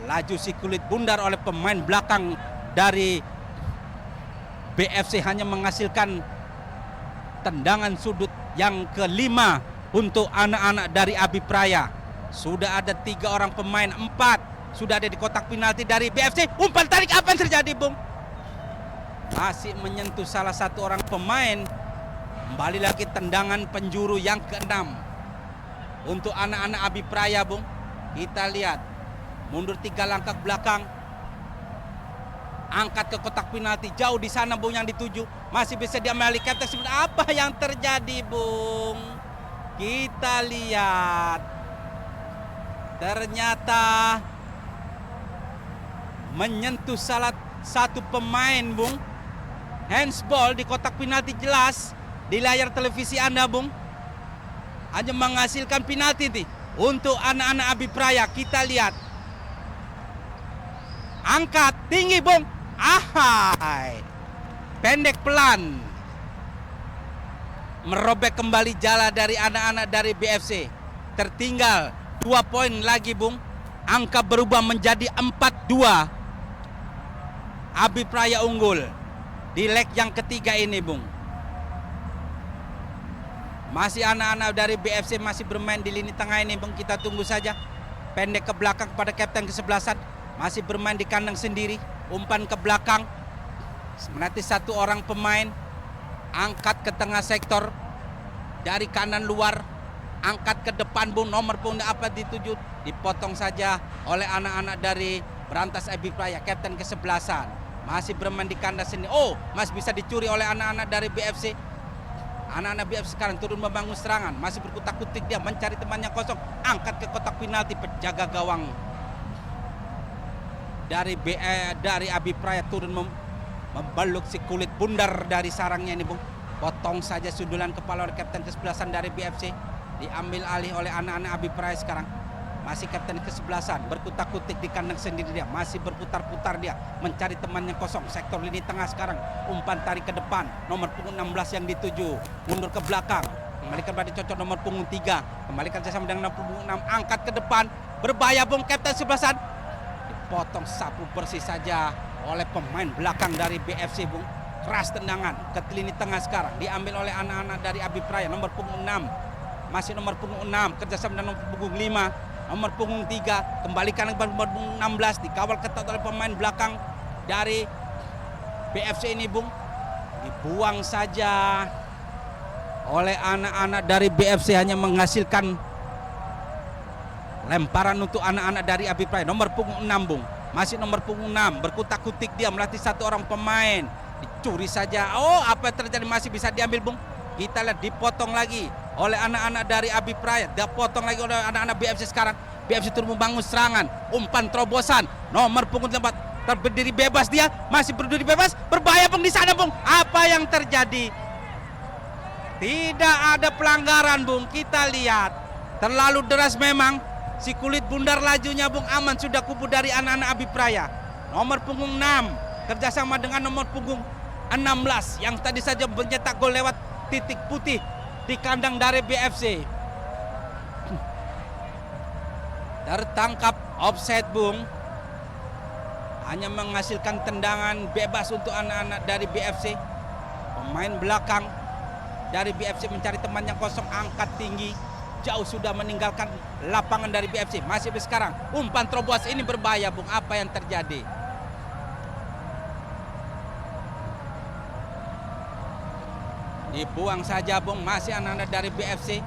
Speaker 1: Laju si kulit bundar oleh pemain belakang dari BFC. Hanya menghasilkan tendangan sudut yang kelima untuk anak-anak dari Abi Praya. Sudah ada 3 orang pemain, 4 sudah ada di kotak penalti dari BFC. Umpan tarik, apa yang terjadi, Bung? Masih menyentuh salah satu orang pemain. Kembali lagi tendangan penjuru yang ke-6 untuk anak-anak Abi Praya, Bung. Kita lihat mundur 3 langkah belakang. angkat ke kotak penalti, jauh di sana Bung yang dituju, masih bisa diambil alih kapten. Apa yang terjadi Bung? Kita lihat, ternyata menyentuh salah satu pemain Bung. Handsball di kotak penalti, jelas di layar televisi Anda Bung, hanya menghasilkan penalti nih untuk anak-anak Abipraya. Kita lihat, angkat tinggi Bung, ahai, pendek pelan, merobek kembali jala dari anak-anak dari BFC. Tertinggal 2 poin lagi Bung, angka berubah menjadi 4-2. Abipraya unggul di leg yang ketiga ini Bung. Masih anak-anak dari BFC masih bermain di lini tengah ini Bung. Kita tunggu saja. Pendek ke belakang kepada kapten kesebelasan, masih bermain di kandang sendiri. Umpan ke belakang, nanti satu orang pemain angkat ke tengah sektor dari kanan luar, angkat ke depan Bung. Nomor punggung apa dituju, dipotong saja oleh anak-anak dari Berantas Abipraya. Kapten kesebelasan masih bermain di kandang sendiri. Oh, masih bisa dicuri oleh anak-anak dari BFC. Anak-anak BFC sekarang turun membangun serangan, masih berkutak-kutik dia mencari teman yang kosong, angkat ke kotak penalti. Penjaga gawang dari Abipraya turun membeluk si kulit bundar dari sarangnya ini Bung. Potong saja sundulan kepala oleh kapten kesebelasan dari BFC, diambil alih oleh anak-anak Abipraya sekarang. Masih kapten kesebelasan berkutak-kutik di kandang sendiri, dia masih berputar-putar, dia mencari teman yang kosong. Sektor lini tengah sekarang, umpan tarik ke depan, nomor punggung 16 yang dituju, mundur ke belakang, kembalikan pada cocok nomor punggung 3, kembalikan sama dengan nomor punggung 6, angkat ke depan, berbahaya Bung. Kapten kesebelasan dipotong sapu bersih saja oleh pemain belakang dari BFC Bung. Keras tendangan ke lini tengah sekarang, diambil oleh anak-anak dari Abipraya, nomor punggung 6, masih nomor punggung 6, kerjasama dengan nomor punggung 5, nomor punggung 3, kembalikan ke nomor punggung 16, dikawal ketat oleh pemain belakang dari BFC ini Bung. Dibuang saja oleh anak-anak dari BFC, hanya menghasilkan lemparan untuk anak-anak dari Abipraya. Nomor punggung 6 Bung, masih nomor punggung 6, berkutak-kutik dia melatih satu orang pemain, dicuri saja. Oh, apa yang terjadi, masih bisa diambil Bung. Kita lihat, dipotong lagi oleh anak-anak dari Abipraya, dia potong lagi oleh anak-anak BFC sekarang. BFC turun membangun serangan, umpan terobosan, nomor punggung 4 berdiri bebas, dia masih berdiri bebas, berbahaya Bung di sana Bung. Apa yang terjadi? Tidak ada pelanggaran Bung. Kita lihat, terlalu deras memang si kulit bundar, lajunya Bung aman, sudah kubu dari anak-anak Abipraya. Nomor punggung 6 kerjasama dengan nomor punggung 16 yang tadi saja mencetak gol lewat titik putih di kandang dari BFC. Tertangkap offside Bung, hanya menghasilkan tendangan bebas untuk anak-anak dari BFC. Pemain belakang dari BFC mencari teman yang kosong, angkat tinggi, jauh sudah meninggalkan lapangan dari BFC. Masih sekarang umpan terobos ini berbahaya Bung. Apa yang terjadi? Dibuang saja Bung, masih anak-anak dari BFC.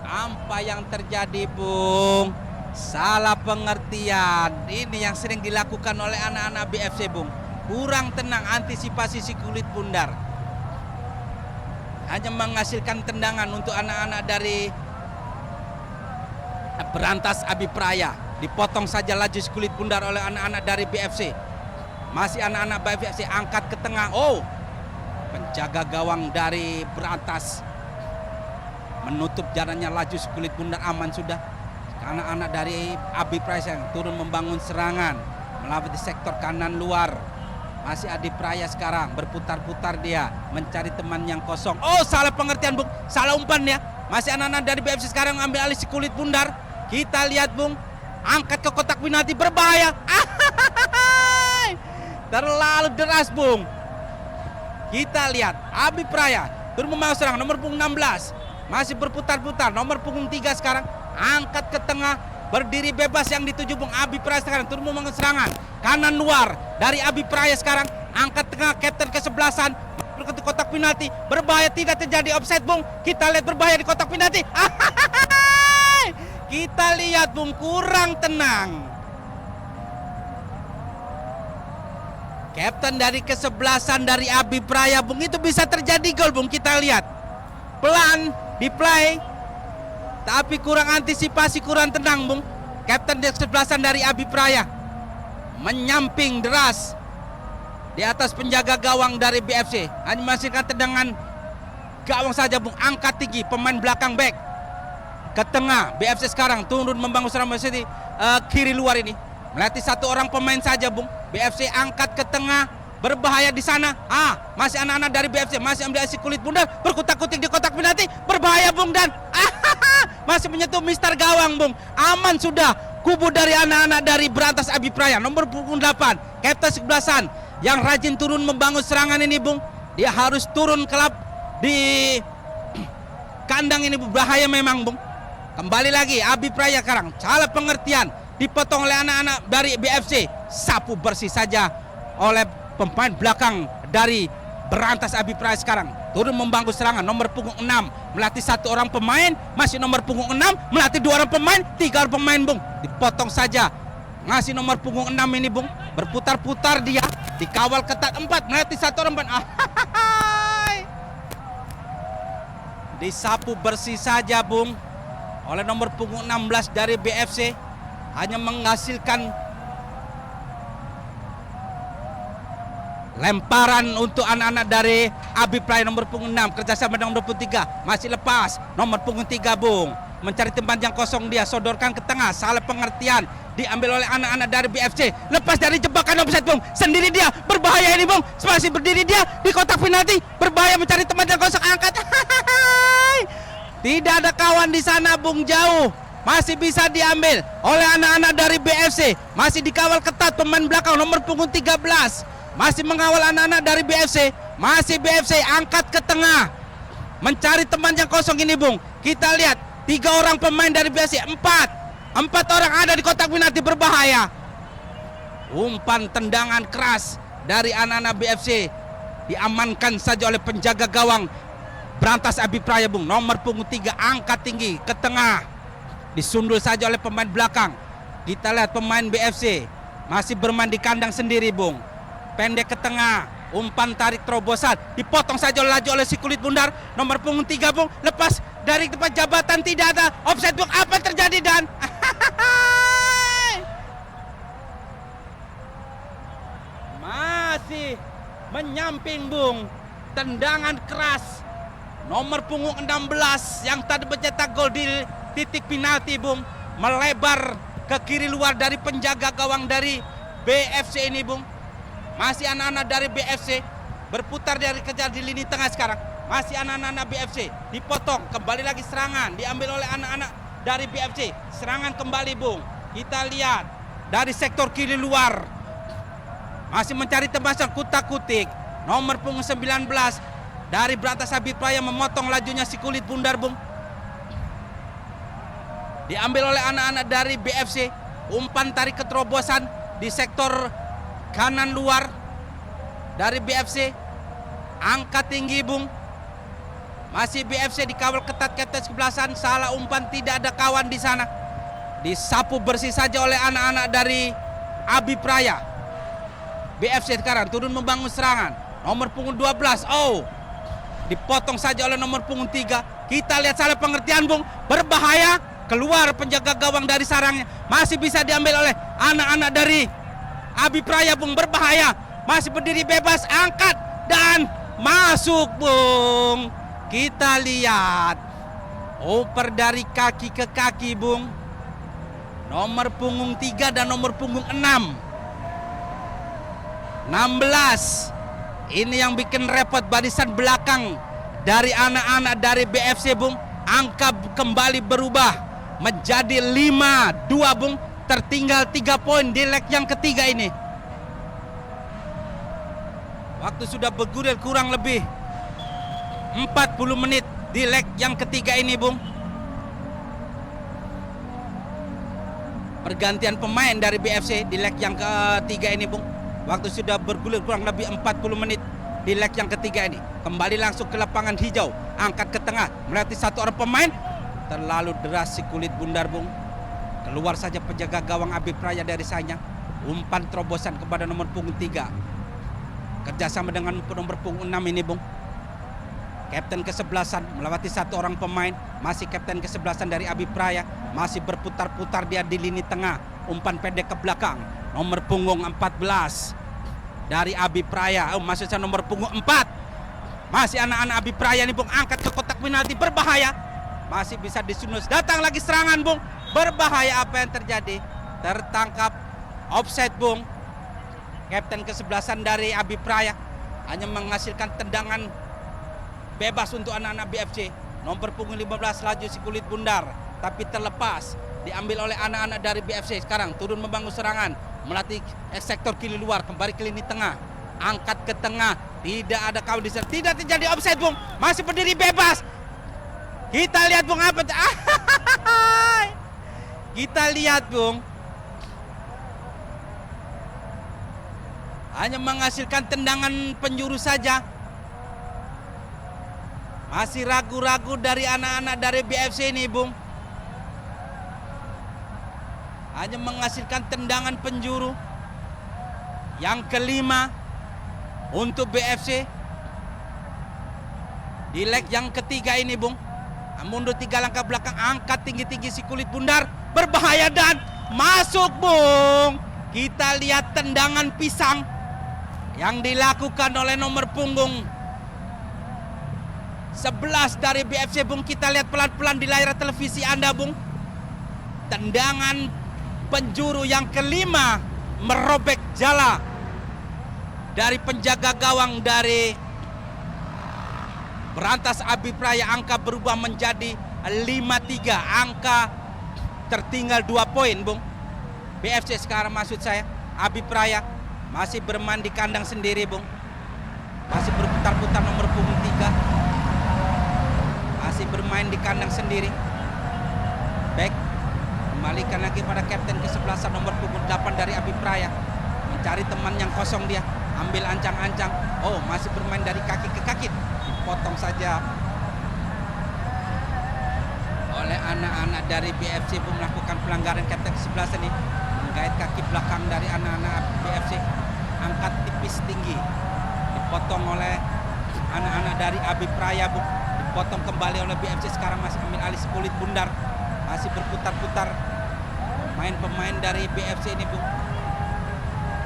Speaker 1: Apa yang terjadi Bung? Salah pengertian. Ini yang sering dilakukan oleh anak-anak BFC Bung. Kurang tenang, antisipasi si kulit bundar, hanya menghasilkan tendangan untuk anak-anak dari Berantas Abipraya. Dipotong saja laju si kulit bundar oleh anak-anak dari BFC. Masih anak-anak BFC, angkat ke tengah. Oh, penjaga gawang dari Berantas menutup jalannya, laju si kulit bundar aman sudah. Anak-anak dari Abipraya yang turun membangun serangan melalui sektor kanan luar. Masih Abipraya sekarang berputar-putar, dia mencari teman yang kosong. Oh, salah pengertian Bung, salah umpan ya. Masih anak-anak dari BFC sekarang ambil alih si kulit bundar. Kita lihat Bung, angkat ke kotak penalti, berbahaya. Terlalu deras Bung. Kita lihat Abipraya turun membangun serangan, nomor punggung 16 masih berputar-putar, nomor punggung 3 sekarang angkat ke tengah, berdiri bebas yang dituju Bung. Abipraya sekarang turun membangun serangan kanan luar dari Abipraya sekarang, angkat tengah, kapten kesebelasan ke kotak penalti, berbahaya, tidak terjadi offside Bung. Kita lihat berbahaya di kotak penalti. Kita lihat, Bung, kurang tenang. Kapten dari kesebelasan dari Abi Praya, Bung, itu bisa terjadi gol, Bung. Kita lihat pelan di play, tapi kurang antisipasi, kurang tenang, Bung. Kapten dari kesebelasan dari Abi Praya menyamping deras di atas penjaga gawang dari BFC, hanya menghasilkan tendangan gawang saja, Bung. Angkat tinggi pemain belakang back ke tengah. BFC sekarang turun membangun serangan kiri luar ini, melatih satu orang pemain saja, Bung. BFC angkat ke tengah, berbahaya di sana. Masih anak-anak dari BFC masih ambil aksi kulit bundar, berkutak-kutik di kotak penalti, berbahaya, Bung, dan masih menyentuh mister gawang, Bung. Aman sudah kubu dari anak-anak dari Berantas Abi Praya. Nomor punggung 8, kapten kesebelasan yang rajin turun membangun serangan ini, Bung. Dia harus turun kelab di kandang ini, berbahaya memang, Bung. Kembali lagi Abi Praya sekarang, salah pengertian, dipotong oleh anak-anak dari BFC. Sapu bersih saja oleh pemain belakang dari Berantas Abi Praya sekarang. Turun membangun serangan, nomor punggung 6 melatih satu orang pemain, masih nomor punggung 6 melatih dua orang pemain, 3 orang pemain, Bung. Dipotong saja, masih nomor punggung 6 ini, Bung. Berputar-putar dia, dikawal ketat 4 melatih satu orang pemain. Disapu bersih saja, Bung, oleh nomor punggung 16 dari BFC. Hanya menghasilkan lemparan untuk anak-anak dari Abi Praya nomor punggung 6, kerjasama dengan nomor punggung 3. Masih lepas nomor punggung 3, Bung. Mencari tempat yang kosong, dia sodorkan ke tengah. Salah pengertian, diambil oleh anak-anak dari BFC. Lepas dari jebakan offside, Bung. Sendiri dia, berbahaya ini, Bung. Masih berdiri dia di kotak penalti, berbahaya mencari tempat yang kosong, angkat. Tidak ada kawan di sana, Bung, jauh. Masih bisa diambil oleh anak-anak dari BFC. Masih dikawal ketat pemain belakang nomor punggung 13. Masih mengawal anak-anak dari BFC. Masih BFC angkat ke tengah, mencari teman yang kosong ini, Bung. Kita lihat 3 orang pemain dari BFC, 4 orang ada di kotak penalti, berbahaya. Umpan tendangan keras dari anak-anak BFC diamankan saja oleh penjaga gawang Berantas Abi Praya, Bung. Nomor punggung 3 angkat tinggi ke tengah, disundul saja oleh pemain belakang. Kita lihat pemain BFC masih bermain di kandang sendiri, Bung. Pendek ke tengah, umpan tarik terobosan, dipotong saja laju oleh si kulit bundar nomor punggung 3, Bung. Lepas dari tempat jabatan, tidak ada offside, Bung. Apa yang terjadi, Dan? Masih menyamping, Bung. Tendangan keras nomor punggung 16 yang tadi mencetak gol di titik penalti, Bung, melebar ke kiri luar dari penjaga gawang dari BFC ini, Bung. Masih anak-anak dari BFC berputar dari kejar di lini tengah sekarang. Masih anak-anak BFC dipotong, kembali lagi serangan diambil oleh anak-anak dari BFC. Serangan kembali, Bung. Kita lihat dari sektor kiri luar masih mencari tembasan kutak-kutik. Nomor punggung 19 dari Berantas Abi Praya memotong lajunya si kulit bundar, Bung. Diambil oleh anak-anak dari BFC. Umpan tarik keterobosan di sektor kanan luar dari BFC. Angkat tinggi, Bung. Masih BFC dikawal ketat kapten kesebelasan. Salah umpan, tidak ada kawan di sana. Disapu bersih saja oleh anak-anak dari Abi Praya. BFC sekarang turun membangun serangan. Nomor punggung 12. Dipotong saja oleh nomor punggung 3. Kita lihat salah pengertian, Bung. Berbahaya. Keluar penjaga gawang dari sarangnya. Masih bisa diambil oleh anak-anak dari Abi Praya, Bung. Berbahaya. Masih berdiri bebas. Angkat. Dan masuk, Bung. Kita lihat. Oper dari kaki ke kaki, Bung. Nomor punggung 3 dan nomor punggung 6. 16. Ini yang bikin repot barisan belakang dari anak-anak dari BFC, Bung. Angka kembali berubah menjadi 5-2, Bung. Tertinggal 3 poin di leg yang ketiga ini. Waktu sudah bergulir kurang lebih 40 menit di leg yang ketiga ini, Bung. Pergantian pemain dari BFC di leg yang ketiga ini, Bung. Waktu sudah bergulir kurang lebih 40 menit di leg yang ketiga ini. Kembali langsung ke lapangan hijau. Angkat ke tengah, melatih satu orang pemain. Terlalu deras si kulit bundar, Bung. Keluar saja penjaga gawang Abi Praya dari sayanya. Umpan terobosan kepada nomor punggung 3. kerjasama dengan nomor punggung 6 ini Bung. Kapten kesebelasan melewati satu orang pemain, masih kapten kesebelasan dari Abi Praya, masih berputar-putar dia di lini tengah, umpan pendek ke belakang, nomor punggung 14 dari Abi Praya, maksud saya nomor punggung 4, masih anak-anak Abi Praya nih Bung, angkat ke kotak penalti, berbahaya, masih bisa disunus, datang lagi serangan Bung, berbahaya, apa yang terjadi, tertangkap, offside Bung. Kapten kesebelasan dari Abi Praya hanya menghasilkan tendangan bebas untuk anak-anak BFC. Nomor punggung 15 laju si kulit bundar, tapi terlepas, diambil oleh anak-anak dari BFC. Sekarang turun membangun serangan, melatih sektor kiri luar, kembali ke lini tengah, angkat ke tengah, tidak ada kawan di sana, tidak terjadi offside Bung, masih berdiri bebas. Kita lihat Bung apa? Kita lihat Bung, hanya menghasilkan tendangan penjuru saja. Masih ragu-ragu dari anak-anak dari BFC ini Bung. Hanya menghasilkan tendangan penjuru. Yang kelima untuk BFC. Di leg yang ketiga ini Bung. Mundur 3 langkah belakang, angkat tinggi-tinggi si kulit bundar. Berbahaya dan masuk Bung. Kita lihat tendangan pisang yang dilakukan oleh nomor punggung 11 dari BFC Bung. Kita lihat pelan-pelan di layar televisi Anda Bung. Tendangan penjuru yang kelima merobek jala dari penjaga gawang dari Berantas Abi Praya. Angka berubah menjadi 5-3. Angka tertinggal 2 poin Bung. BFC sekarang maksud saya, Abi Praya masih bermain di kandang sendiri Bung. Masih berputar-putar nomor punggung 3. Masih bermain di kandang sendiri. Back, kembalikan lagi pada kapten kesebelasan nomor punggung 8 dari Abi Praya. Mencari teman yang kosong dia. Ambil ancang-ancang. Oh, masih bermain dari kaki ke kaki. Dipotong saja oleh anak-anak dari BFC Bung, melakukan pelanggaran kapten kesebelasan ini. Menggait kaki belakang dari anak-anak BFC. Angkat tipis tinggi. Dipotong oleh anak-anak dari Abi Praya Bung. Potong kembali oleh BFC. Sekarang masih ambil alih kulit bundar, masih berputar-putar pemain-pemain dari BFC ini Bung.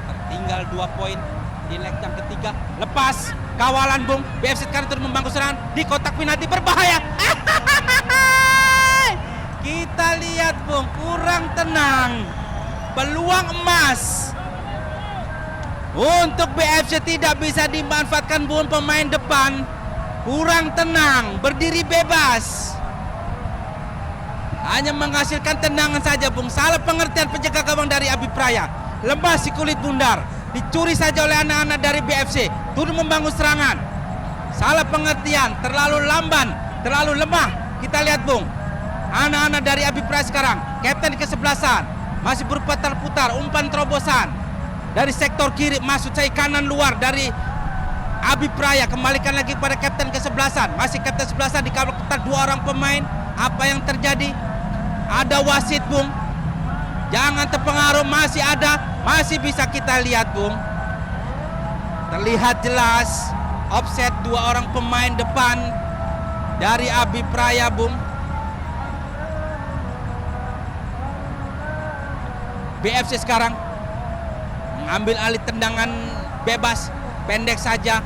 Speaker 1: Tertinggal 2 poin di leg yang ketiga. Lepas kawalan Bung, BFC sekarang terus membangun serangan di kotak penalti, berbahaya. Kita lihat Bung, kurang tenang. Peluang emas untuk BFC tidak bisa dimanfaatkan Bung. Pemain depan kurang tenang, berdiri bebas, hanya menghasilkan tendangan saja Bung. Salah pengertian penjaga gawang dari Abi Praya. Lemah si kulit bundar, dicuri saja oleh anak-anak dari BFC. Turun membangun serangan. Salah pengertian, terlalu lamban, terlalu lemah. Kita lihat Bung, anak-anak dari Abi Praya sekarang, kapten kesebelasan, masih berputar-putar, umpan terobosan dari sektor kiri, maksud saya kanan luar dari Abi Praya. Kembalikan lagi pada kapten kesebelasan, masih kapten kesebelasan dikawal ketat 2 orang pemain. Apa yang terjadi? Ada wasit Bung, jangan terpengaruh, masih ada, masih bisa kita lihat Bung. Terlihat jelas offset 2 orang pemain depan dari Abi Praya Bung. BFC sekarang mengambil alih tendangan bebas pendek saja.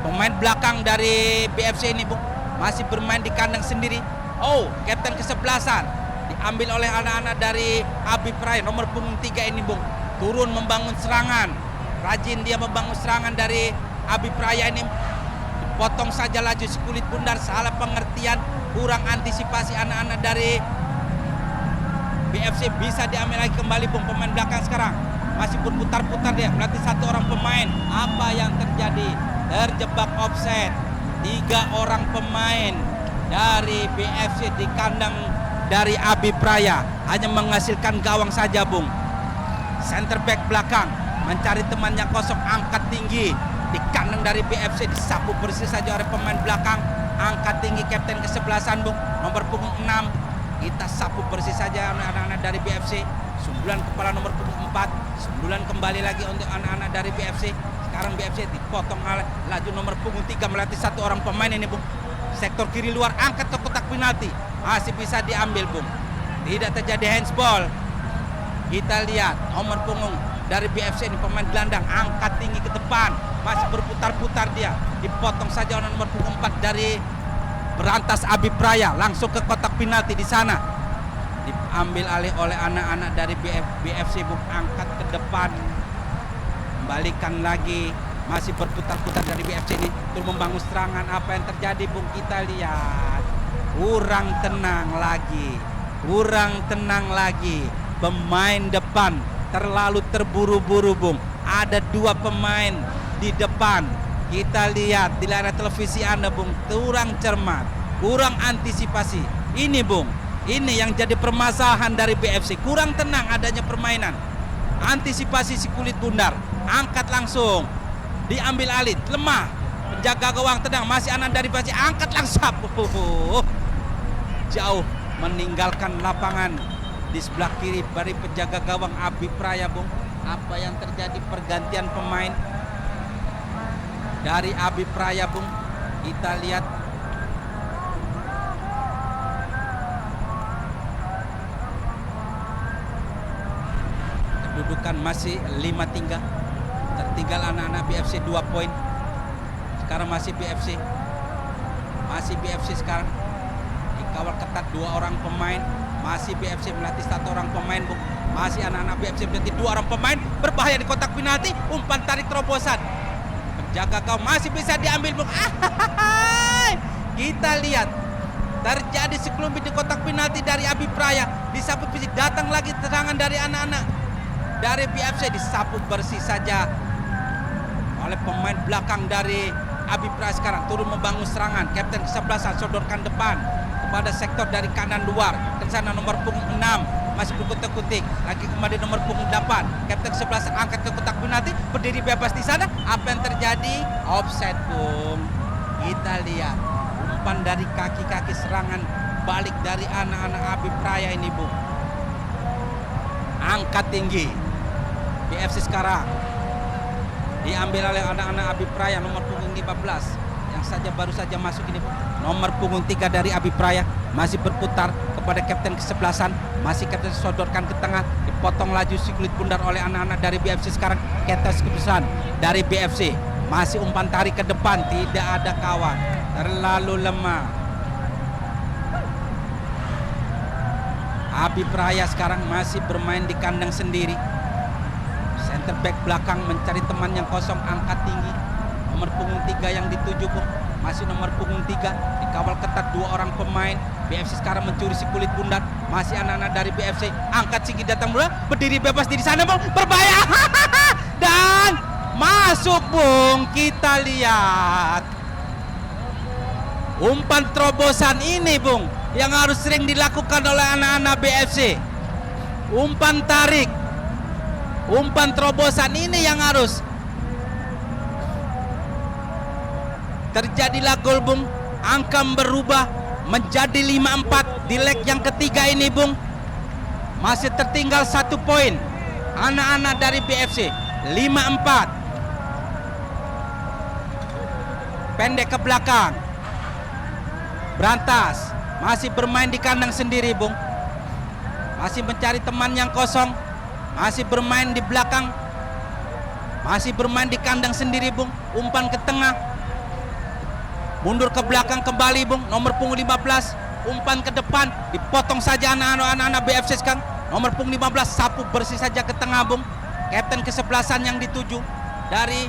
Speaker 1: Pemain belakang dari BFC ini Bung masih bermain di kandang sendiri. Oh, kapten kesebelasan diambil oleh anak-anak dari Abi Praya nomor punggung 3 ini Bung. Turun membangun serangan. Rajin dia membangun serangan dari Abi Praya ini. Dipotong saja laju si kulit bundar. Salah pengertian, kurang antisipasi anak-anak dari BFC. Bisa diambil lagi kembali Bung. Pemain belakang sekarang masih berputar-putar dia, melatih 1 orang pemain. Apa yang terjadi? Terjebak offset 3 orang pemain dari BFC di kandang dari Abi Praya. Hanya menghasilkan gawang saja Bung. Center back belakang mencari teman yang kosong, angkat tinggi di kandang dari BFC, disapu bersih saja oleh pemain belakang. Angkat tinggi kapten kesebelasan Bung, nomor punggung 6. Kita sapu bersih saja anak-anak dari BFC. Sundulan kepala nomor punggung 4. Sundulan kembali lagi untuk anak-anak dari BFC. Sekarang sekarang BFC dipotong oleh laju nomor punggung 3 melatih satu orang pemain ini Bung. Sektor kiri luar angkat ke kotak penalti. Masih bisa diambil Bung. Tidak terjadi handsball. Kita lihat nomor punggung dari BFC ini pemain gelandang angkat tinggi ke depan. Masih berputar-putar dia. Dipotong saja oleh nomor punggung 4 dari Berantas Abi Praya. Langsung ke kotak penalti di sana. Diambil alih oleh anak-anak dari BFC Bung. Angkat ke depan. Kembalikan lagi. Masih berputar-putar dari BFC ini untuk membangun serangan. Apa yang terjadi Bung? Kita lihat kurang tenang lagi. Pemain depan terlalu terburu-buru Bung. Ada 2 pemain di depan. Kita lihat di layar televisi Anda Bung, kurang cermat, kurang antisipasi. Ini Bung, ini yang jadi permasalahan dari BFC. Kurang tenang adanya permainan. Antisipasi si kulit bundar. Angkat langsung. Diambil alih, lemah. Penjaga gawang tenang, masih anak dari BFC, angkat langsung. Jauh meninggalkan lapangan. Di sebelah kiri dari penjaga gawang Abi Praya Bung. Apa yang terjadi? Pergantian pemain dari Abi Praya Bung. Kita lihat kedudukan masih 5-3. Tertinggal anak-anak BFC 2 poin. Sekarang masih BFC sekarang dikawal ketat 2 orang pemain. Masih BFC melatih 1 orang pemain Bung. Masih anak-anak BFC melatih 2 orang pemain. Berbahaya di kotak penalti. Umpan tarik terobosan. Penjaga gawang masih bisa diambil Bung. Kita lihat terjadi sekelumit di kotak penalti dari Abi Praya. Disapu bersih, datang lagi serangan dari anak-anak dari BFC. Disapu bersih saja oleh pemain belakang dari Abi Praya. Sekarang turun membangun serangan. Kapten ke-11 sodorkan depan kepada sektor dari kanan luar. Ke sana nomor punggung 6 masih berkutik-kutik. Lagi kembali nomor punggung 8. Kapten 11 angkat ke kotak penalti, berdiri bebas di sana. Apa yang terjadi? Offside Bung. Kita lihat umpan dari kaki-kaki serangan balik dari anak-anak Abi Praya ini Bung. Angkat tinggi. BFC sekarang diambil oleh anak-anak Abi Praya nomor punggung 15 yang baru saja masuk ini Bung. Nomor punggung 3 dari Abi Praya masih berputar kepada kapten ke-11. Masih kapten sodorkan ke tengah, dipotong laju si kulit bundar oleh anak-anak dari BFC. Sekarang kapten ke-11 dari BFC masih umpan tarik ke depan, tidak ada kawan, terlalu lemah. Abi Praya sekarang masih bermain di kandang sendiri. Center back belakang mencari teman yang kosong, angkat tinggi. Nomor punggung 3 yang dituju Bung. Masih nomor punggung 3, dikawal ketat 2 orang pemain. BFC sekarang mencuri si kulit bundar. Masih anak-anak dari BFC, angkat tinggi datang bola, berdiri bebas di sana Bung, berbahaya. Dan masuk Bung. Kita lihat umpan terobosan ini Bung, yang harus sering dilakukan oleh anak-anak BFC. Umpan tarik, umpan terobosan ini yang harus. Terjadilah gol Bung. Angka berubah menjadi 5-4 di leg yang ketiga ini Bung. Masih tertinggal 1 poin anak-anak dari BFC. 5-4. Pendek ke belakang. Berantas masih bermain di kandang sendiri Bung. Masih mencari teman yang kosong. Masih bermain di belakang. Masih bermain di kandang sendiri Bung. Umpan ke tengah, mundur ke belakang kembali Bung. Nomor punggung 15 umpan ke depan, dipotong saja anak-anak BFC sekarang. Nomor punggung 15 sapu bersih saja ke tengah Bung. Kapten ke-11 yang dituju dari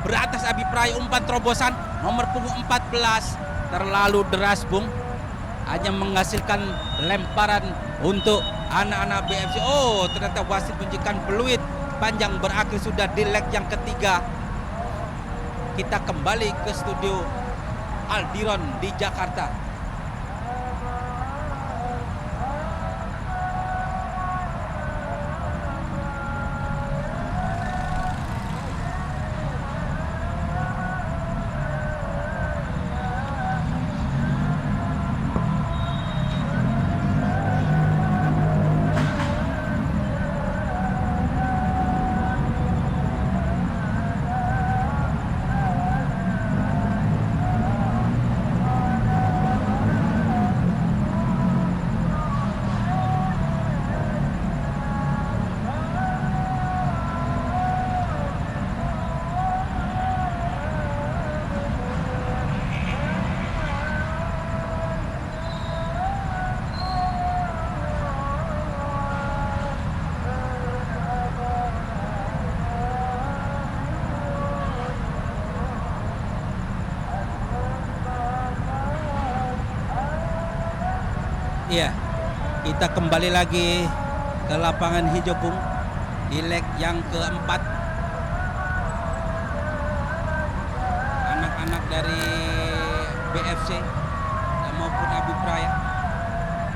Speaker 1: Berantas Abi Praya, umpan terobosan. Nomor punggung 14 terlalu deras Bung, hanya menghasilkan lemparan untuk anak-anak BFC. Oh, ternyata wasit menunjukkan peluit panjang, berakhir sudah di leg yang ketiga. Kita kembali ke studio Aldiron di Jakarta. Iya, kita kembali lagi ke lapangan hijau Bung di leg yang keempat. Anak-anak dari BFC maupun Abipraya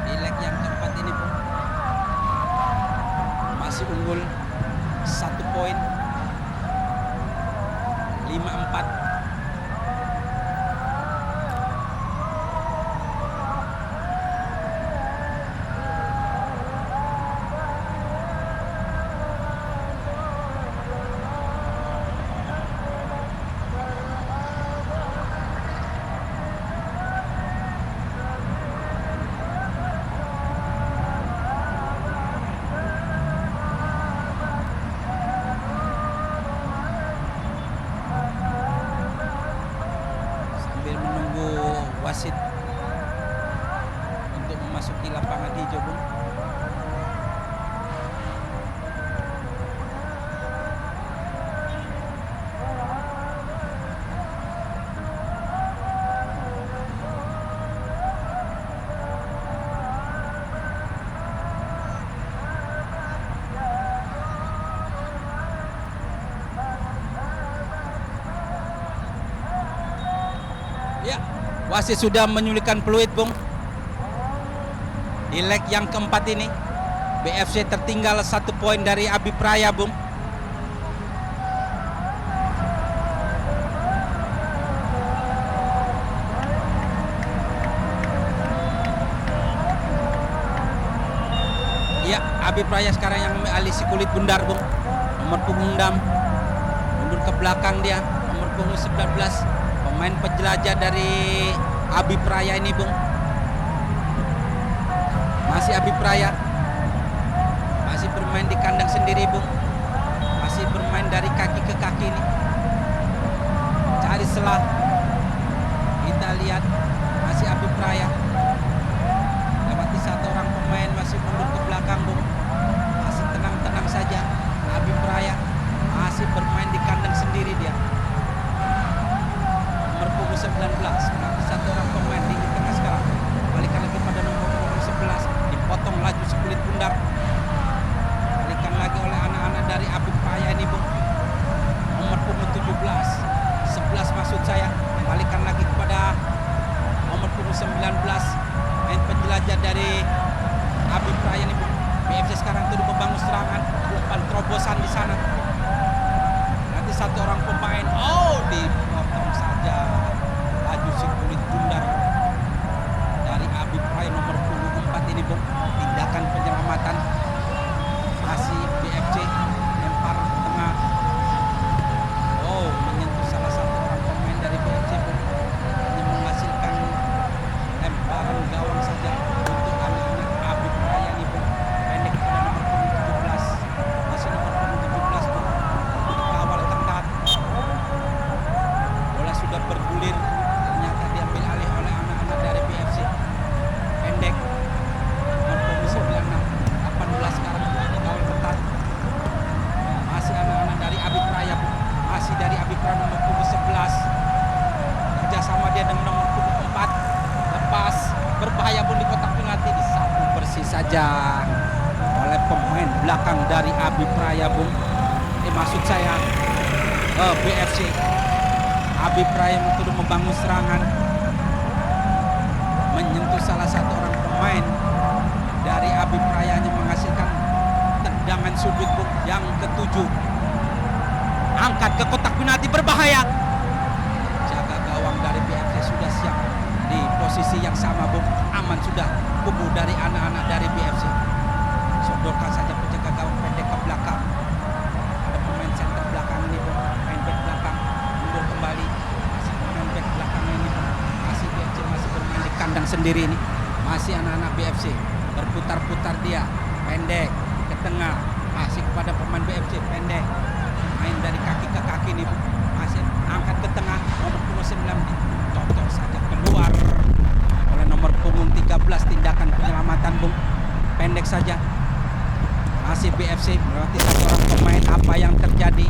Speaker 1: di leg yang keempat ini Bung masih unggul 1 poin, 5-4. Sambil menunggu wasit untuk memasuki lapangan hijau Bung. Ya, wasit sudah menyulitkan peluit Bung. Di leg yang keempat ini BFC tertinggal 1 poin dari Abipraya Bung. Ya, Abipraya sekarang yang mengambil si kulit bundar Bung. Nomor punggung 6 mundur ke belakang dia, nomor punggung 19. Pemain penjelajah dari Abipraya ini Bung. Masih Abipraya, masih bermain di kandang sendiri Bung. Masih bermain dari kaki ke kaki ini. Cari celah. Kita lihat masih Abipraya. Lewati 1 orang pemain, masih mundur ke belakang Bung. Masih tenang-tenang saja. Abipraya masih bermain di kandang sendiri dia. Nomor punggung 19 mengambil 1 orang pemain di tengah sekarang. Balikan lagi pada nomor punggung 11, dipotong laju sekulit bundar. Balikan lagi oleh anak-anak dari Abipraya ini Bung. Nomor punggung 17, 11 maksud saya. Balikan lagi kepada nomor punggung 19, main penjelajah dari Abipraya ini Bung. BFC sekarang terus membangun serangan, umpan terobosan di sana. Nanti 1 orang pemain, dipotong saja laju si kulit bundar dari Abipraya nomor punggung 4 ini Bung. Tindakan penyelamatan masih BFC, lempar ke tengah. Menyentuh salah 1 orang pemain dari BFC Bung. Hanya menghasilkan lemparan gawang saja untuk anak-anak Abipraya ini Bung. Pendek pada nomor punggung 17, masih nomor punggung 17 Bung. Kawal ketat. Bola sudah bergulir, ternyata diambil alih oleh anak-anak dari BFC. Pendek nomor punggung 96, 18 sekarang dikawal ketat. Masih anak-anak dari Abipraya Bung. Masih dari Abipraya nomor punggung 11. Kerjasama dia dengan nomor punggung 4. Lepas, berbahaya Bung di kotak penalti, disapu bersih saja oleh pemain belakang dari Abipraya Bung. Maksud saya BFC. Abipraya mencoba membangun serangan, menyentuh salah 1 orang pemain dari Abipraya yang menghasilkan tendangan sudut Bung yang ke-7. Angkat ke kotak penalti, berbahaya. Jaga gawang dari BFC sudah siap di posisi yang sama Bung. Aman sudah kubu dari anak-anak dari BFC. Sodorkan saja penjaga gawang pendek ke belakang. Ada pemain center belakang ini Bung. Main back belakang mundur kembali. Masih pemain back belakang ini Bung. Masih BFC masih bermain di kandang sendiri ini. Masih anak-anak BFC berputar-putar dia pendek ke tengah. Masih kepada pemain BFC pendek. Main dari kaki ke kaki nih Bung. Masih angkat ke tengah, nomor punggung 9 dicocok saja keluar oleh nomor punggung 13. Tindakan penyelamatan Bung, pendek saja. Masih BFC melewati 1 orang pemain. Apa yang terjadi?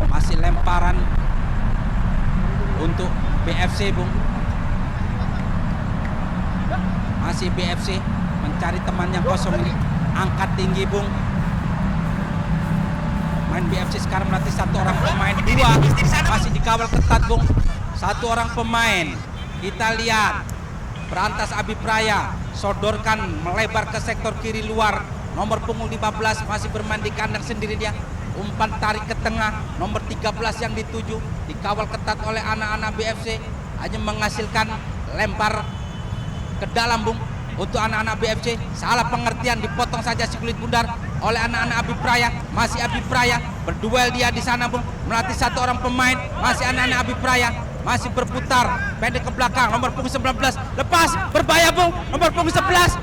Speaker 1: Masih lemparan untuk BFC Bung. Masih BFC mencari teman yang kosong ini. Angkat tinggi Bung. Main BFC sekarang melatih satu orang pemain. Dua masih dikawal ketat Bung. Satu orang pemain. Kita lihat Berantas Abi Praya sodorkan melebar ke sektor kiri luar. Nomor punggung 15 masih bermain di kandang sendiri dia. Umpan tarik ke tengah, nomor 13 yang dituju, dikawal ketat oleh anak-anak BFC, hanya menghasilkan lempar ke dalam Bung. Untuk anak-anak BFC, salah pengertian, dipotong saja si kulit bundar oleh anak-anak Abi Praya. Masih Abi Praya, berduel dia di sana Bung, melatih satu orang pemain, masih anak-anak Abi Praya, masih berputar, pendek ke belakang, nomor punggung 19, lepas, berbahaya Bung, nomor punggung 11,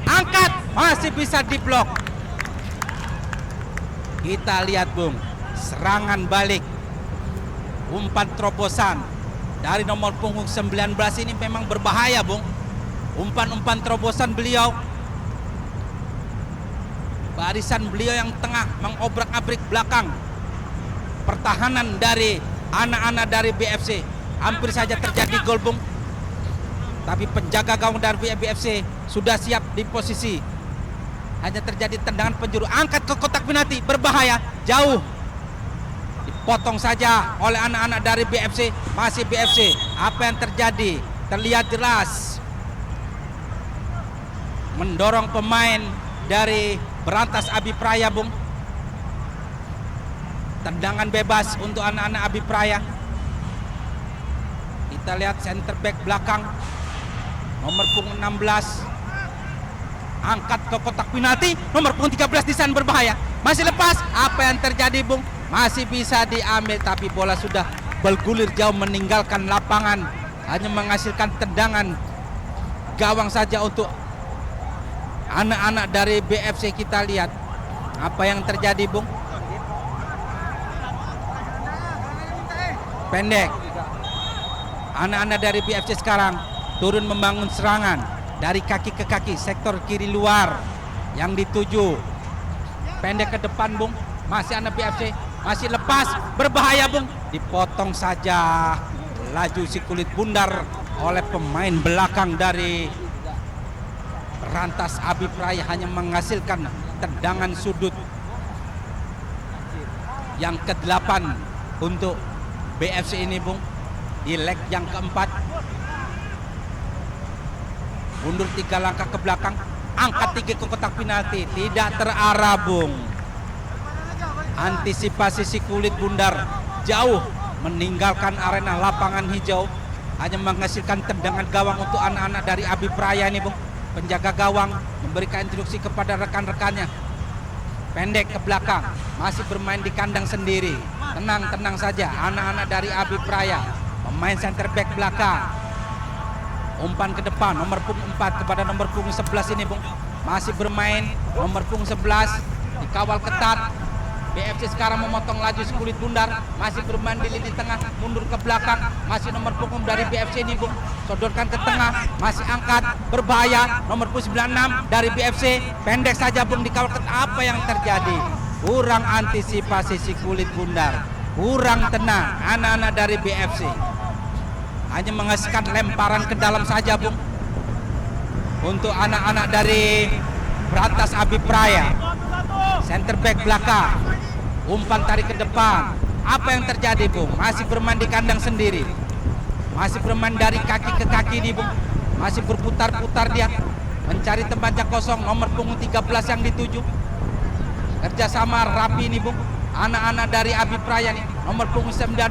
Speaker 1: angkat, masih bisa diblok. Kita lihat Bung, serangan balik, umpan terobosan dari nomor punggung 19 ini memang berbahaya Bung. Umpan-umpan terobosan beliau, barisan beliau yang tengah mengobrak-abrik belakang pertahanan dari anak-anak dari BFC. Hampir saja terjadi gol Bung, tapi penjaga gawang dari BFC sudah siap di posisi. Hanya terjadi tendangan penjuru, angkat ke kotak penalti, berbahaya, jauh, dipotong saja oleh anak-anak dari BFC. Masih BFC, apa yang terjadi terlihat jelas, mendorong pemain dari Berantas Abi Praya Bung. Tendangan bebas untuk anak-anak Abi Praya. Kita lihat center back belakang, nomor punggung 16, angkat ke kotak penalti, nomor punggung 13 di sana, berbahaya, masih lepas. Apa yang terjadi Bung? Masih bisa diambil, tapi bola sudah bergulir jauh meninggalkan lapangan, hanya menghasilkan tendangan gawang saja untuk anak-anak dari BFC. Kita lihat apa yang terjadi Bung. Pendek, anak-anak dari BFC sekarang turun membangun serangan dari kaki ke kaki, sektor kiri luar yang dituju, pendek ke depan Bung. Masih anak BFC, masih lepas, berbahaya Bung, dipotong saja laju si kulit bundar oleh pemain belakang dari Berantas Abi Praya, hanya menghasilkan tendangan sudut yang ke-8 untuk BFC ini Bung, di leg yang keempat. Mundur 3 langkah ke belakang, angkat 3 ke kotak penalti, tidak terarah Bung. Antisipasi si kulit bundar jauh meninggalkan arena lapangan hijau, hanya menghasilkan tendangan gawang untuk anak-anak dari Abi Praya ini Bung. Penjaga gawang memberikan instruksi kepada rekan-rekannya, pendek ke belakang, masih bermain di kandang sendiri. Tenang-tenang saja anak-anak dari Abi Praya, pemain center back belakang. Umpan ke depan, nomor punggung 4 kepada nomor punggung 11 ini Bung. Masih bermain, nomor punggung 11, dikawal ketat. BFC sekarang memotong laju si kulit bundar, masih bermain di lini tengah, mundur ke belakang. Masih nomor punggung dari BFC ini Bung, sodorkan ke tengah, masih angkat, berbahaya, nomor punggung 96 dari BFC, pendek saja Bung, dikawal ketat. Apa yang terjadi? Kurang antisipasi si kulit bundar, kurang tenang anak-anak dari BFC, hanya menghasilkan lemparan ke dalam saja Bung. Untuk anak-anak dari Berantas Abi Praya, center back belakang, umpan tarik ke depan. Apa yang terjadi Bung? Masih bermain di kandang sendiri, masih bermain dari kaki ke kaki nih Bung, masih berputar-putar dia mencari tempat yang kosong. Nomor punggung 13 yang dituju, kerjasama rapi nih Bung, anak-anak dari Abi Praya nih. Nomor punggung 19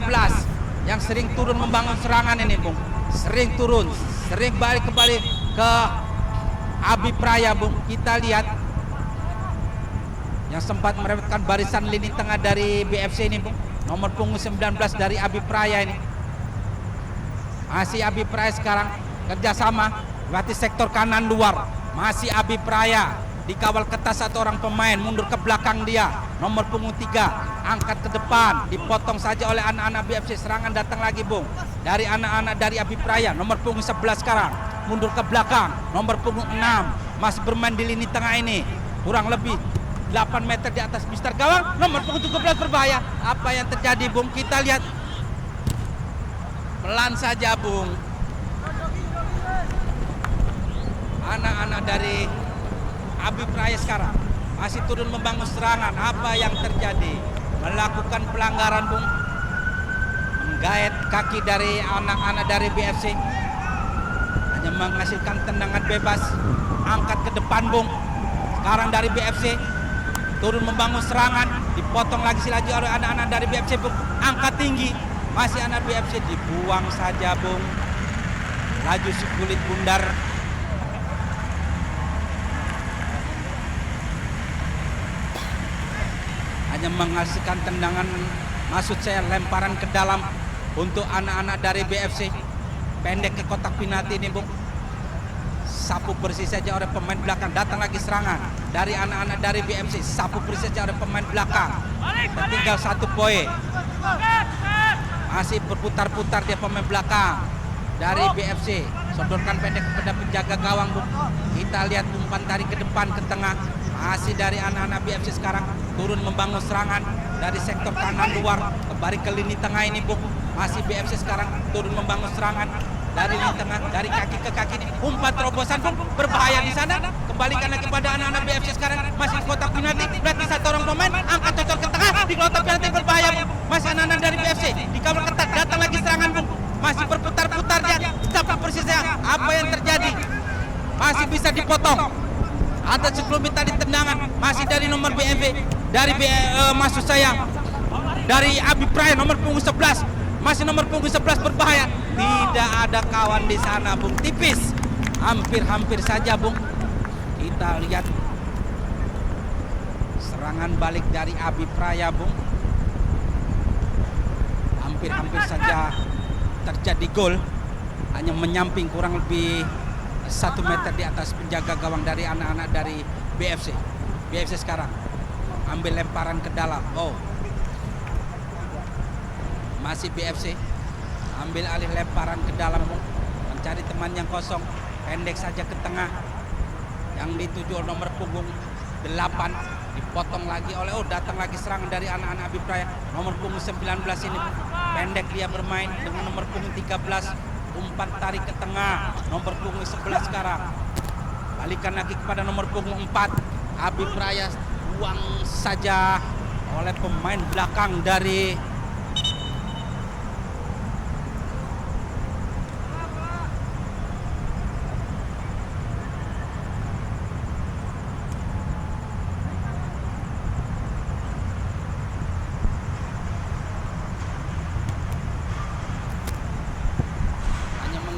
Speaker 1: yang sering turun membangun serangan ini Bung, sering turun, sering balik kembali ke Abi Praya Bung. Kita lihat yang sempat merepotkan barisan lini tengah dari BFC ini Bung, nomor punggung 19 dari Abi Praya ini. Masih Abi Praya sekarang kerjasama, berarti sektor kanan luar, masih Abi Praya, dikawal ketat satu orang pemain, mundur ke belakang dia, nomor punggung 3, angkat ke depan, dipotong saja oleh anak-anak BFC. Serangan datang lagi Bung, dari anak-anak dari Abi Praya, nomor punggung 11 sekarang, mundur ke belakang, nomor punggung 6, masih bermain di lini tengah ini, kurang lebih 8 meter di atas mister gawang, nomor punggung 17 berbahaya. Apa yang terjadi Bung? Kita lihat pelan saja Bung. anak-anak dari Abi Praya sekarang masih turun membangun serangan. Apa yang terjadi? Melakukan pelanggaran, Bung. Menggait kaki dari anak-anak dari BFC. Hanya menghasilkan tendangan bebas. Angkat ke depan, Bung. Sekarang dari BFC turun membangun serangan. Dipotong lagi si laju oleh anak-anak dari BFC, Bung. Angkat tinggi. Masih anak BFC, dibuang saja, Bung. Laju si kulit bundar. Hanya menghasilkan tendangan, maksud saya lemparan ke dalam untuk anak-anak dari BFC. Pendek ke kotak penalti ini, Bung. Sapu bersih saja oleh pemain belakang. Datang lagi serangan dari anak-anak dari BFC. Sapu bersih saja oleh pemain belakang. Tinggal 1 poin. Masih berputar-putar dia pemain belakang dari BFC. Sodorkan pendek kepada penjaga gawang, Bung. Kita lihat umpan tarik ke depan, ke tengah. Masih dari anak-anak BFC sekarang turun membangun serangan dari sektor kanan luar kembali ke lini tengah ini, Bung. Masih BFC sekarang turun membangun serangan dari lini tengah, dari kaki ke kaki ini. Umpan terobosan, Bung, berbahaya di sana. Kembalikan lagi kepada anak-anak BFC sekarang. Masih kotak penalti, berarti 1 orang pemain angkat cocok ke tengah di kotak penalti berbahaya, Bung. Masih anak-anak dari BFC dikawal ketat, datang lagi serangan, Bung. Masih berputar-putar dia, tapi persisnya apa yang terjadi? Masih bisa dipotong. Ada sebelum tadi tendangan masih dari nomor BFC, dari maksud saya dari Abi Praya nomor punggung 11. Masih nomor punggung 11 berbahaya. Tidak ada kawan di sana, Bung. Tipis. Hampir-hampir saja, Bung. Kita lihat serangan balik dari Abi Praya, Bung. Hampir-hampir saja terjadi gol. Hanya menyamping kurang lebih 1 meter di atas penjaga gawang dari anak-anak dari BFC. BFC sekarang ambil lemparan ke dalam. Oh, masih BFC ambil alih lemparan ke dalam, mencari teman yang kosong. Pendek saja ke tengah. Yang dituju nomor punggung 8 dipotong lagi oleh, datang lagi serangan dari anak-anak Abi Praya nomor punggung 19 ini. Pendek dia bermain dengan nomor punggung 13. Umpan tarik ke tengah nomor punggung 11 sekarang. Balikan lagi kepada nomor punggung 4. Abi Praya buang saja oleh pemain belakang dari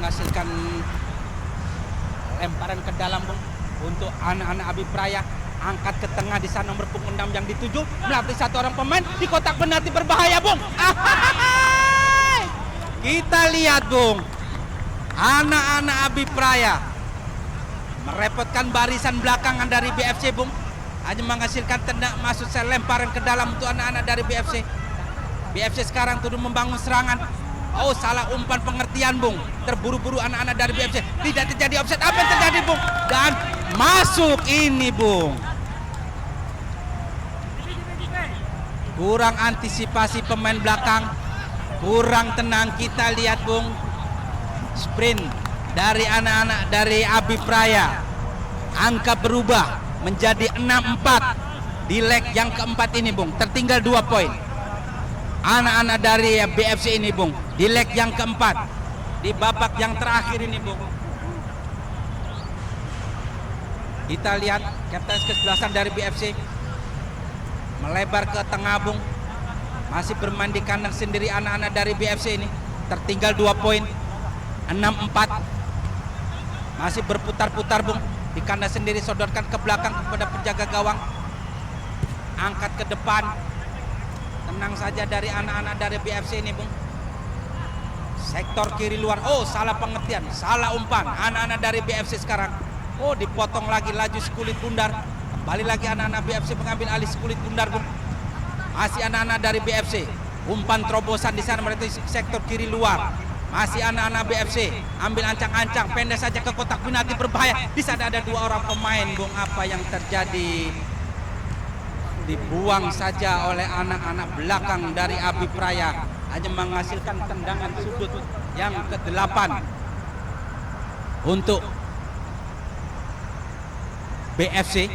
Speaker 1: menghasilkan lemparan ke dalam, Bung, untuk anak-anak Abi Praya. Angkat ke tengah di sana nomor punggung 6 yang dituju melatih 1 orang pemain di kotak penalti berbahaya, Bung. Kita lihat, Bung, anak-anak Abi Praya merepotkan barisan belakangan dari BFC, Bung. Hanya menghasilkan tendang, maksud saya lemparan ke dalam untuk anak-anak dari BFC. BFC sekarang turun membangun serangan. Oh, salah umpan pengertian, Bung. Terburu-buru anak-anak dari BFC. Tidak terjadi offset. Apa yang terjadi, Bung? Dan masuk ini, Bung. Kurang antisipasi pemain belakang. Kurang tenang. Kita lihat, Bung. Sprint dari anak-anak dari Abi Praya. Angka berubah menjadi 6-4 di leg yang keempat ini, Bung. Tertinggal 2 poin. Anak-anak dari BFC ini, Bung, di leg yang keempat, di babak yang terakhir ini, Bung. Kita lihat kapten kesebelasan dari BFC melebar ke tengah, Bung. Masih bermain di kandang sendiri anak-anak dari BFC ini. Tertinggal 2 poin, 6-4. Masih berputar-putar, Bung, di kandang sendiri. Sodorkan ke belakang kepada penjaga gawang. Angkat ke depan. Tenang saja dari anak-anak dari BFC ini, Bung. Sektor kiri luar. Oh, salah pengertian, salah umpan. Anak-anak dari BFC sekarang. Oh, dipotong lagi laju sekulit bundar. Kembali lagi anak-anak BFC mengambil alih sekulit bundar, Bung. Masih anak-anak dari BFC. Umpan terobosan di sana berarti sektor kiri luar. Masih anak-anak BFC ambil ancang-ancang, pendek saja ke kotak penalti berbahaya. Di sana ada 2 orang pemain, Bung. Apa yang terjadi? Dibuang saja oleh anak-anak belakang dari Abi Praya. Hanya menghasilkan tendangan sudut yang ke-8 untuk BFC.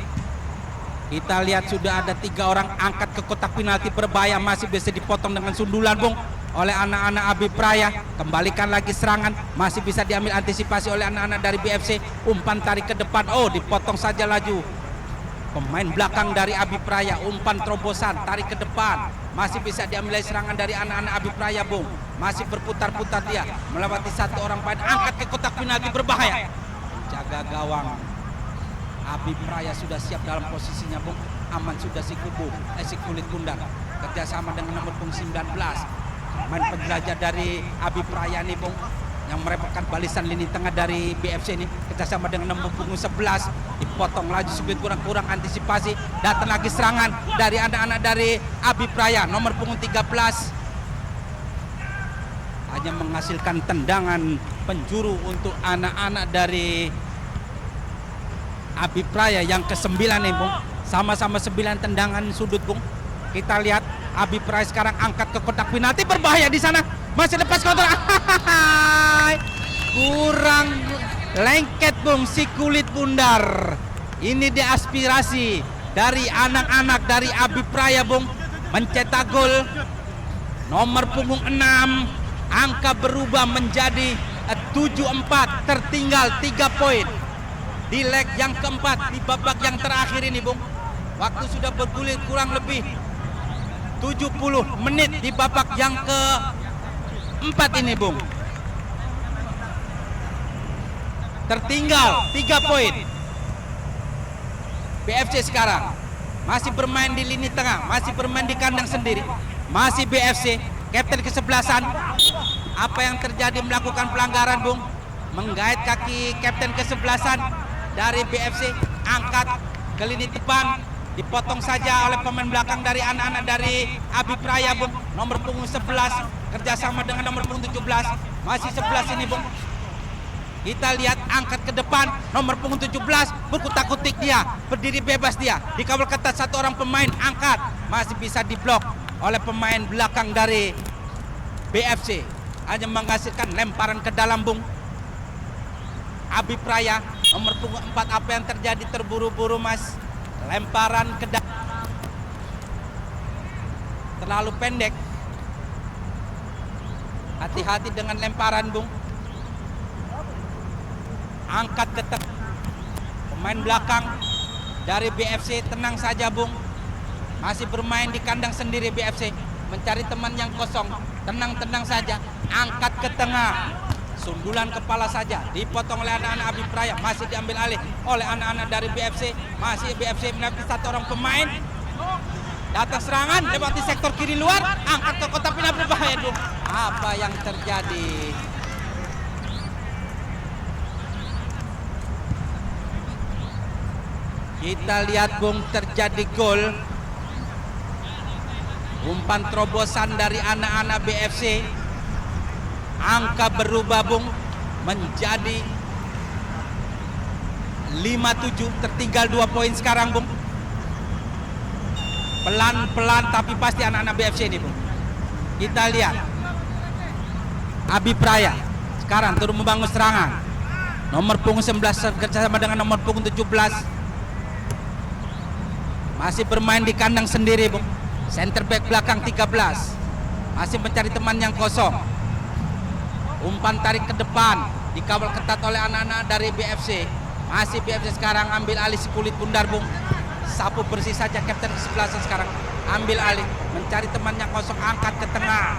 Speaker 1: Kita lihat sudah ada 3 orang angkat ke kotak penalti berbahaya, masih bisa dipotong dengan sundulan Bung oleh anak-anak Abi Praya. Kembalikan lagi serangan, masih bisa diambil antisipasi oleh anak-anak dari BFC. Umpan tarik ke depan, oh dipotong saja laju pemain belakang dari Abi Praya. Umpan terobosan tarik ke depan, masih bisa diambil serangan dari anak-anak Abi Praya Bung. Masih berputar-putar dia melewati 1 orang pemain, angkat ke kotak penalti berbahaya. Jaga gawang Abi Praya sudah siap dalam posisinya Bung. Aman sudah si kulit bundar. Kerjasama dengan nomor punggung 19. Main penjelajah dari Abi Praya nih Bung, yang merepotkan balisan lini tengah dari BFC ini. Kerjasama dengan nomor punggung 11. Dipotong laju sulit, kurang antisipasi. Datang lagi serangan dari anak-anak dari Abi Praya. Nomor punggung 13 hanya menghasilkan tendangan penjuru untuk anak-anak dari Abi Praya yang ke-9 nih Bung. Sama-sama 9 tendangan sudut Bung. Kita lihat Abi Praya sekarang angkat ke kotak penalti berbahaya di sana. Masih lepas kontrol. Kurang lengket Bung si kulit bundar. Ini dia aspirasi dari anak-anak dari Abi Praya Bung, mencetak gol. Nomor punggung 6, angka berubah menjadi 7-4, tertinggal 3 poin. Di leg yang keempat, di babak yang terakhir ini Bung. Waktu sudah bergulir kurang lebih 70 menit di babak yang keempat ini Bung. Tertinggal 3 poin. BFC sekarang masih bermain di lini tengah, masih bermain di kandang sendiri. Masih BFC, kapten kesebelasan. Apa yang terjadi, melakukan pelanggaran Bung. Menggait kaki kapten kesebelasan dari BFC, angkat ke lini depan, dipotong saja oleh pemain belakang dari anak-anak dari Abi Praya Bung. Nomor punggung 11 kerjasama dengan nomor punggung 17, masih 11 ini Bung. Kita lihat angkat ke depan, nomor punggung 17 berkutak-kutik dia, berdiri bebas dia, dikawal ketat 1 orang pemain, angkat, masih bisa diblok oleh pemain belakang dari BFC. Hanya menghasilkan lemparan ke dalam Bung. Abi Praya nomor punggung 4, apa yang terjadi, terburu-buru Mas. Lemparan ke dalam terlalu pendek. Hati-hati dengan lemparan Bung. Angkat ke tengah. Pemain belakang dari BFC tenang saja Bung. Masih bermain di kandang sendiri BFC, mencari teman yang kosong. Tenang-tenang saja. Angkat ke tengah. Sundulan kepala saja, dipotong oleh anak-anak Abi Praya, masih diambil alih oleh anak-anak dari BFC. Masih BFC mendapat 1 orang pemain. Datang serangan, lewati sektor kiri luar, angkat ke kotak penalti berbahaya Bung. Apa yang terjadi? Kita lihat Bung, terjadi gol. Umpan terobosan dari anak-anak BFC. Angka berubah Bung menjadi 5-7, tertinggal 2 poin sekarang Bung. Pelan-pelan tapi pasti anak-anak BFC ini Bung. Kita lihat Abi Praya sekarang turun membangun serangan. Nomor punggung 11 bekerjasama dengan nomor punggung 17. Masih bermain di kandang sendiri Bung. Center back belakang 13. Masih mencari teman yang kosong. Umpan tarik ke depan, dikawal ketat oleh anak-anak dari BFC. Masih BFC sekarang ambil alih si kulit bundar Bung. Sapu bersih saja kapten kesebelasan sekarang. Ambil alih, mencari teman yang kosong, angkat ke tengah.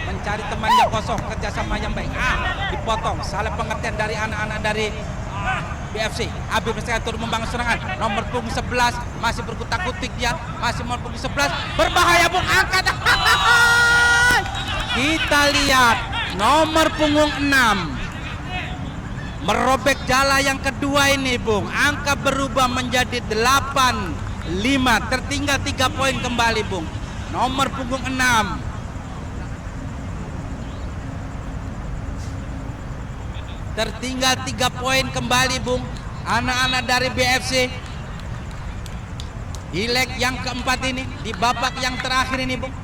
Speaker 1: Mencari teman yang kosong, kerjasama yang baik. Dipotong, salah pengertian dari anak-anak dari BFC. Abi sekarang turun membangun serangan. Nomor punggung 11 masih berkutak-kutik dia. Masih nomor punggung 11 berbahaya Bung, angkat. Kita lihat nomor punggung 6 merobek jala yang kedua ini Bung. Angka berubah menjadi 8-5, tertinggal 3 poin kembali Bung. Nomor punggung 6 tertinggal 3 poin kembali Bung. Anak-anak dari BFC di leg yang keempat ini, di babak yang terakhir ini Bung.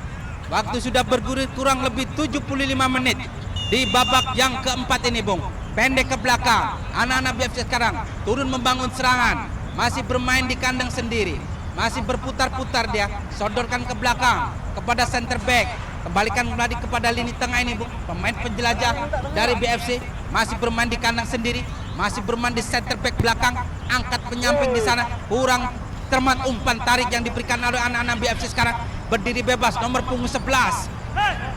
Speaker 1: Waktu sudah bergulir kurang lebih 75 menit di babak yang keempat ini Bung. Pendek ke belakang, anak-anak BFC sekarang turun membangun serangan. masih bermain di kandang sendiri, masih berputar-putar dia, sodorkan ke belakang kepada center back, kembalikan kembali kepada lini tengah ini, Bung. Pemain penjelajah dari BFC masih bermain di kandang sendiri, masih bermain di center back belakang, angkat penyamping di sana, kurang cermat umpan tarik yang diberikan oleh anak-anak BFC sekarang. Berdiri bebas nomor punggung 11.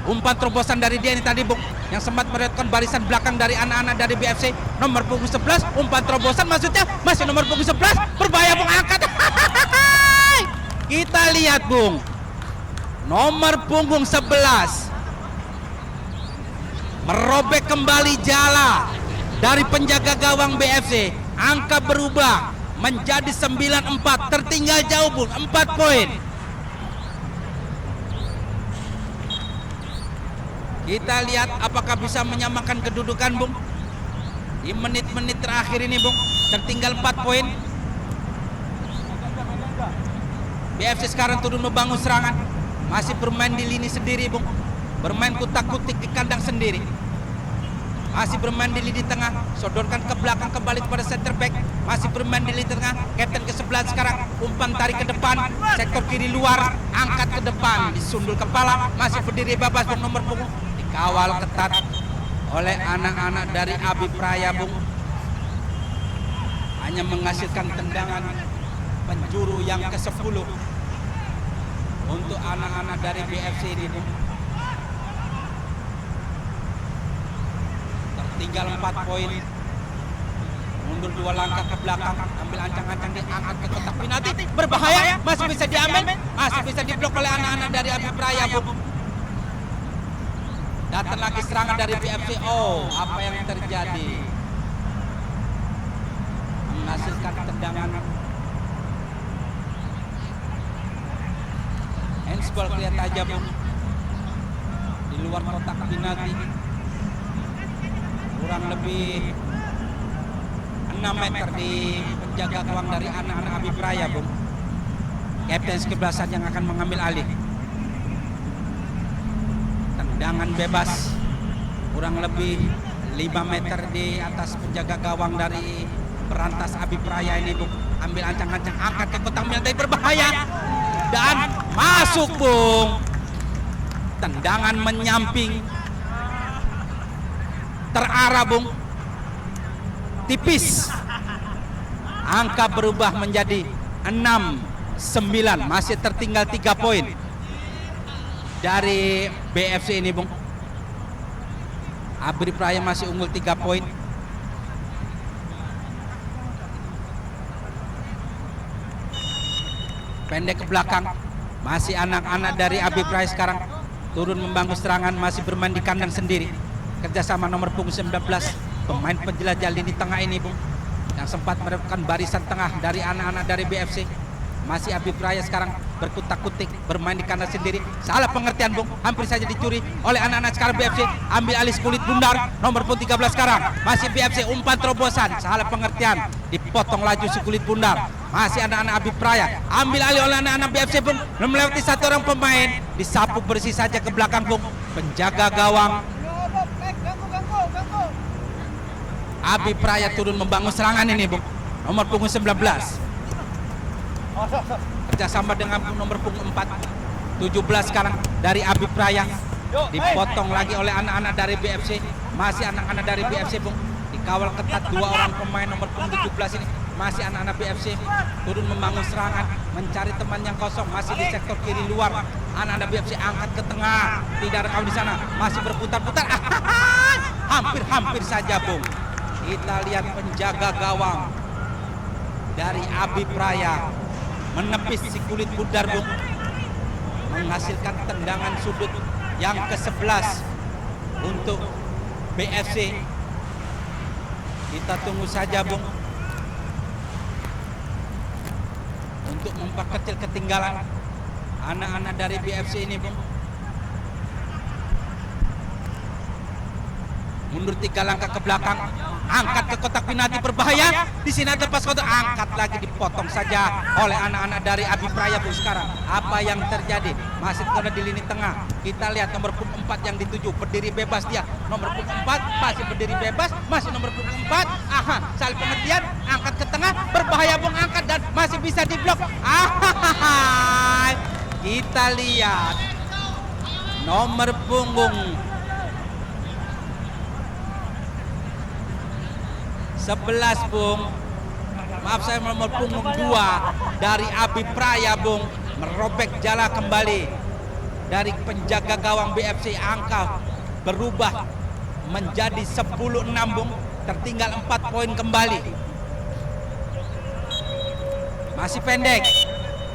Speaker 1: Umpan terobosan dari dia ini tadi, Bung, yang sempat merepotkan barisan belakang dari anak-anak dari BFC. Nomor punggung 11, umpan terobosan maksudnya masih nomor punggung 11, berbahaya, Bung, angkat. Kita lihat, Bung, nomor punggung 11 merobek kembali jala dari penjaga gawang BFC. Angka berubah menjadi 9-4, tertinggal jauh, Bung, 4 poin. Kita lihat apakah bisa menyamakan kedudukan, Bung. Di menit-menit terakhir ini, Bung, tertinggal 4 poin. BFC sekarang turun membangun serangan, masih bermain di lini sendiri, Bung. Bermain kutak-kutik di kandang sendiri. Masih bermain di lini tengah, sodorkan ke belakang kembali kepada center back. Masih bermain di lini tengah, kapten ke-11 sekarang, umpan tarik ke depan, sektor kiri luar, angkat ke depan, disundul kepala, masih berdiri bebas, Bung, nomor punggung. Dikawal ketat oleh anak-anak dari Abipraya, Bung. Hanya menghasilkan tendangan penjuru yang ke-10 untuk anak-anak dari BFC ini, Bung. Tertinggal 4 poin, mundur 2 langkah ke belakang, ambil ancang-ancang, diangkat ke kotak penalti, berbahaya, masih bisa diambil, masih bisa diblok oleh anak-anak dari Abipraya, Bung. Datang lagi serangan dari BFC. Oh, apa yang terjadi? Menghasilkan tendangan handsball, lihat aja, Bung, di luar kotak penalti, kurang lebih 6 meter di penjaga gawang dari anak-anak Abipraya, Bung. Kapten ke-11 yang akan mengambil alih. Tendangan bebas kurang lebih 5 meter di atas penjaga gawang dari Berantas Abipraya ini, Bung. Ambil ancang-ancang, angkat ke kotak penalti, berbahaya dan masuk, Bung. Tendangan menyamping terarah, Bung, tipis. Angka berubah menjadi 6-9, masih tertinggal 3 poin dari BFC ini, Bung. Abipraya masih unggul 3 poin. Pendek ke belakang, masih anak-anak dari Abipraya sekarang turun membangun serangan, masih bermain di kandang sendiri. Kerjasama nomor punggung 19, pemain penjelajah lini tengah ini, Bung, yang sempat merebutkan barisan tengah dari anak-anak dari BFC. Masih Abipraya sekarang berkutak-kutik, bermain di kandang sendiri. Salah pengertian, Bung, hampir saja dicuri oleh anak-anak sekarang BFC. Ambil alih kulit bundar, nomor punggung 13 sekarang. Masih BFC, umpan terobosan, salah pengertian, dipotong laju si kulit bundar. Masih anak-anak Abipraya, ambil alih oleh anak-anak BFC, Bung. Melewati 1 orang pemain, disapu bersih saja ke belakang, Bung. Penjaga gawang Abipraya turun membangun serangan ini, Bung. Nomor punggung 19. Kerjasama dengan nomor punggung 4, 17 sekarang dari Abipraya. Dipotong lagi oleh anak-anak dari BFC. Masih anak-anak dari BFC, Bung. Dikawal ketat 2 orang pemain nomor punggung 17 ini. Masih anak-anak BFC turun membangun serangan, mencari teman yang kosong. Masih di sektor kiri luar, anak-anak BFC angkat ke tengah, tidak ada kawan di sana, masih berputar-putar. Hampir saja, Bung. Kita lihat penjaga gawang dari Abipraya menepis si kulit bundar, Bung, menghasilkan tendangan sudut yang ke-11 untuk BFC. Kita tunggu saja, Bung, untuk memperkecil ketinggalan anak-anak dari BFC ini, Bung. mundur 3 langkah ke belakang, angkat ke kotak penalti berbahaya. Di sini ada pas kotak, angkat lagi, dipotong saja oleh anak-anak dari Abi Praya. Bung, sekarang apa yang terjadi? Masih terkena di lini tengah. Kita lihat nomor punggung 4 yang dituju, berdiri bebas dia. Nomor punggung 4 masih berdiri bebas, masih nomor punggung 4. Aha, saling pengertian, angkat ke tengah, berbahaya Bung, angkat dan masih bisa diblok. Kita lihat nomor punggung 11 Bung, maaf saya, nomor punggung 2 dari Abi Praya Bung, merobek jala kembali dari penjaga gawang BFC. Angka berubah menjadi 10-6 Bung, tertinggal 4 poin kembali. Masih pendek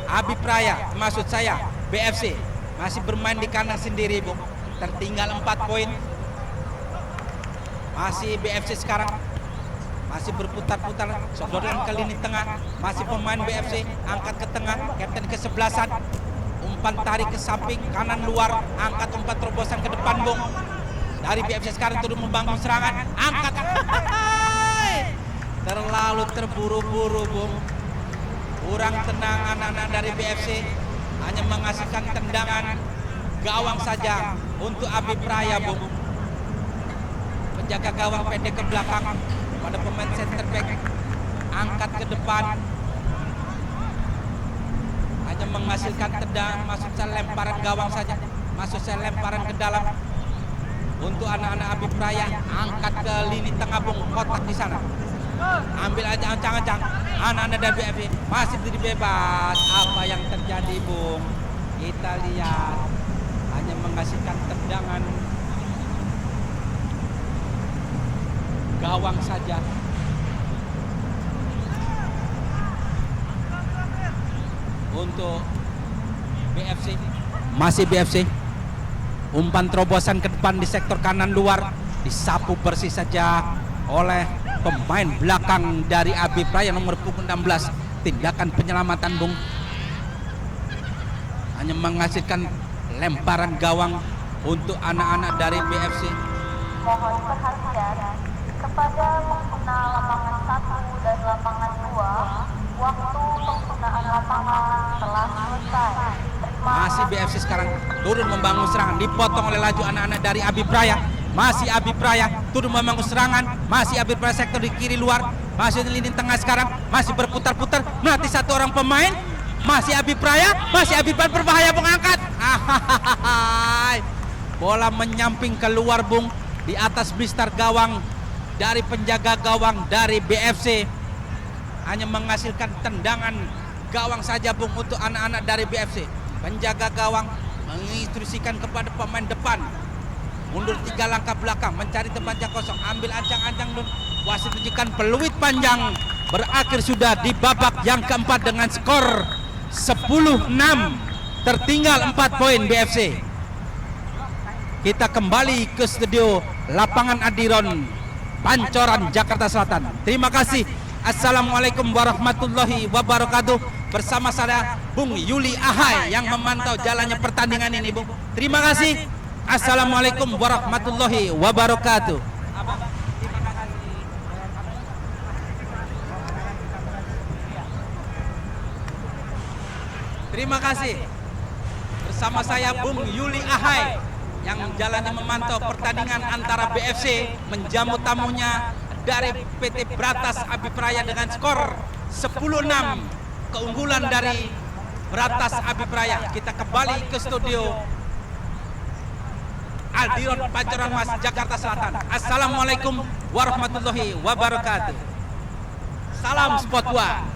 Speaker 1: Abi Praya, maksud saya BFC masih bermain di kandang sendiri Bung, tertinggal 4 poin. Masih BFC sekarang masih berputar-putar, sodoran ke lini tengah, masih pemain BFC, angkat ke tengah, kapten ke-11, umpan tarik ke samping, kanan luar, angkat umpan terobosan ke depan Bung. Dari BFC sekarang turun membangun serangan, angkat. Terlalu terburu-buru Bung, kurang tenang anak-anak dari BFC, hanya menghasilkan tendangan gawang saja untuk Abi Praya Bung. Penjaga gawang pendek ke belakang pada pemain center back, angkat ke depan, hanya menghasilkan tendangan, maksud saya lemparan gawang saja, maksud saya lemparan ke dalam untuk anak-anak Abi Praya. Angkat ke lini tengah Bung, kotak di sana, ambil aja ancang-ancang, anak-anak dari BFC masih berdiri bebas. Apa yang terjadi Bung? Kita lihat hanya menghasilkan tendangan gawang saja. Untuk BFC, masih BFC, umpan terobosan ke depan di sektor kanan luar, disapu bersih saja oleh pemain belakang dari Abi Praya nomor punggung 16. Tindakan penyelamatan Bung, hanya menghasilkan lemparan gawang untuk anak-anak dari BFC.
Speaker 2: Mohon perhatian kepada pengguna lapangan 1 dan lapangan 2, waktu penggunaan lapangan telah selesai.
Speaker 1: Masih BFC sekarang turun membangun serangan, dipotong oleh laju anak-anak dari Abi Praya. Masih Abi Praya turun membangun serangan, masih Abi Praya sektor di kiri luar, masih di lini tengah sekarang, masih berputar-putar, melatih satu orang pemain. Masih Abi Praya, masih Abi Praya berbahaya Bung, angkat. Bola menyamping keluar Bung, di atas blister gawang dari penjaga gawang dari BFC. Hanya menghasilkan tendangan gawang saja Bung untuk anak-anak dari BFC. Penjaga gawang menginstruksikan kepada pemain depan, mundur 3 langkah belakang, mencari tempat yang kosong, ambil ancang-ancang Dun. Wasit tunjukkan peluit panjang. Berakhir sudah di babak yang keempat dengan skor 10-6, tertinggal 4 poin BFC. Kita kembali ke studio lapangan Adiron, Pancoran, Jakarta Selatan. Terima kasih. Assalamualaikum warahmatullahi wabarakatuh. Bersama saya Bung Yuli Ahai yang memantau jalannya pertandingan ini Bung. Terima kasih. Assalamualaikum warahmatullahi wabarakatuh. Terima kasih. Bersama saya Bung Yuli Ahai yang jalannya memantau pertandingan antara BFC menjamu tamunya dari PT Bratas Abi Praya dengan skor 10-6, keunggulan dari Bratas Abi Praya. Kita kembali ke studio Adiron, Pancoran Mas, Jakarta Selatan. Assalamualaikum warahmatullahi wabarakatuh. Salam Sport 1.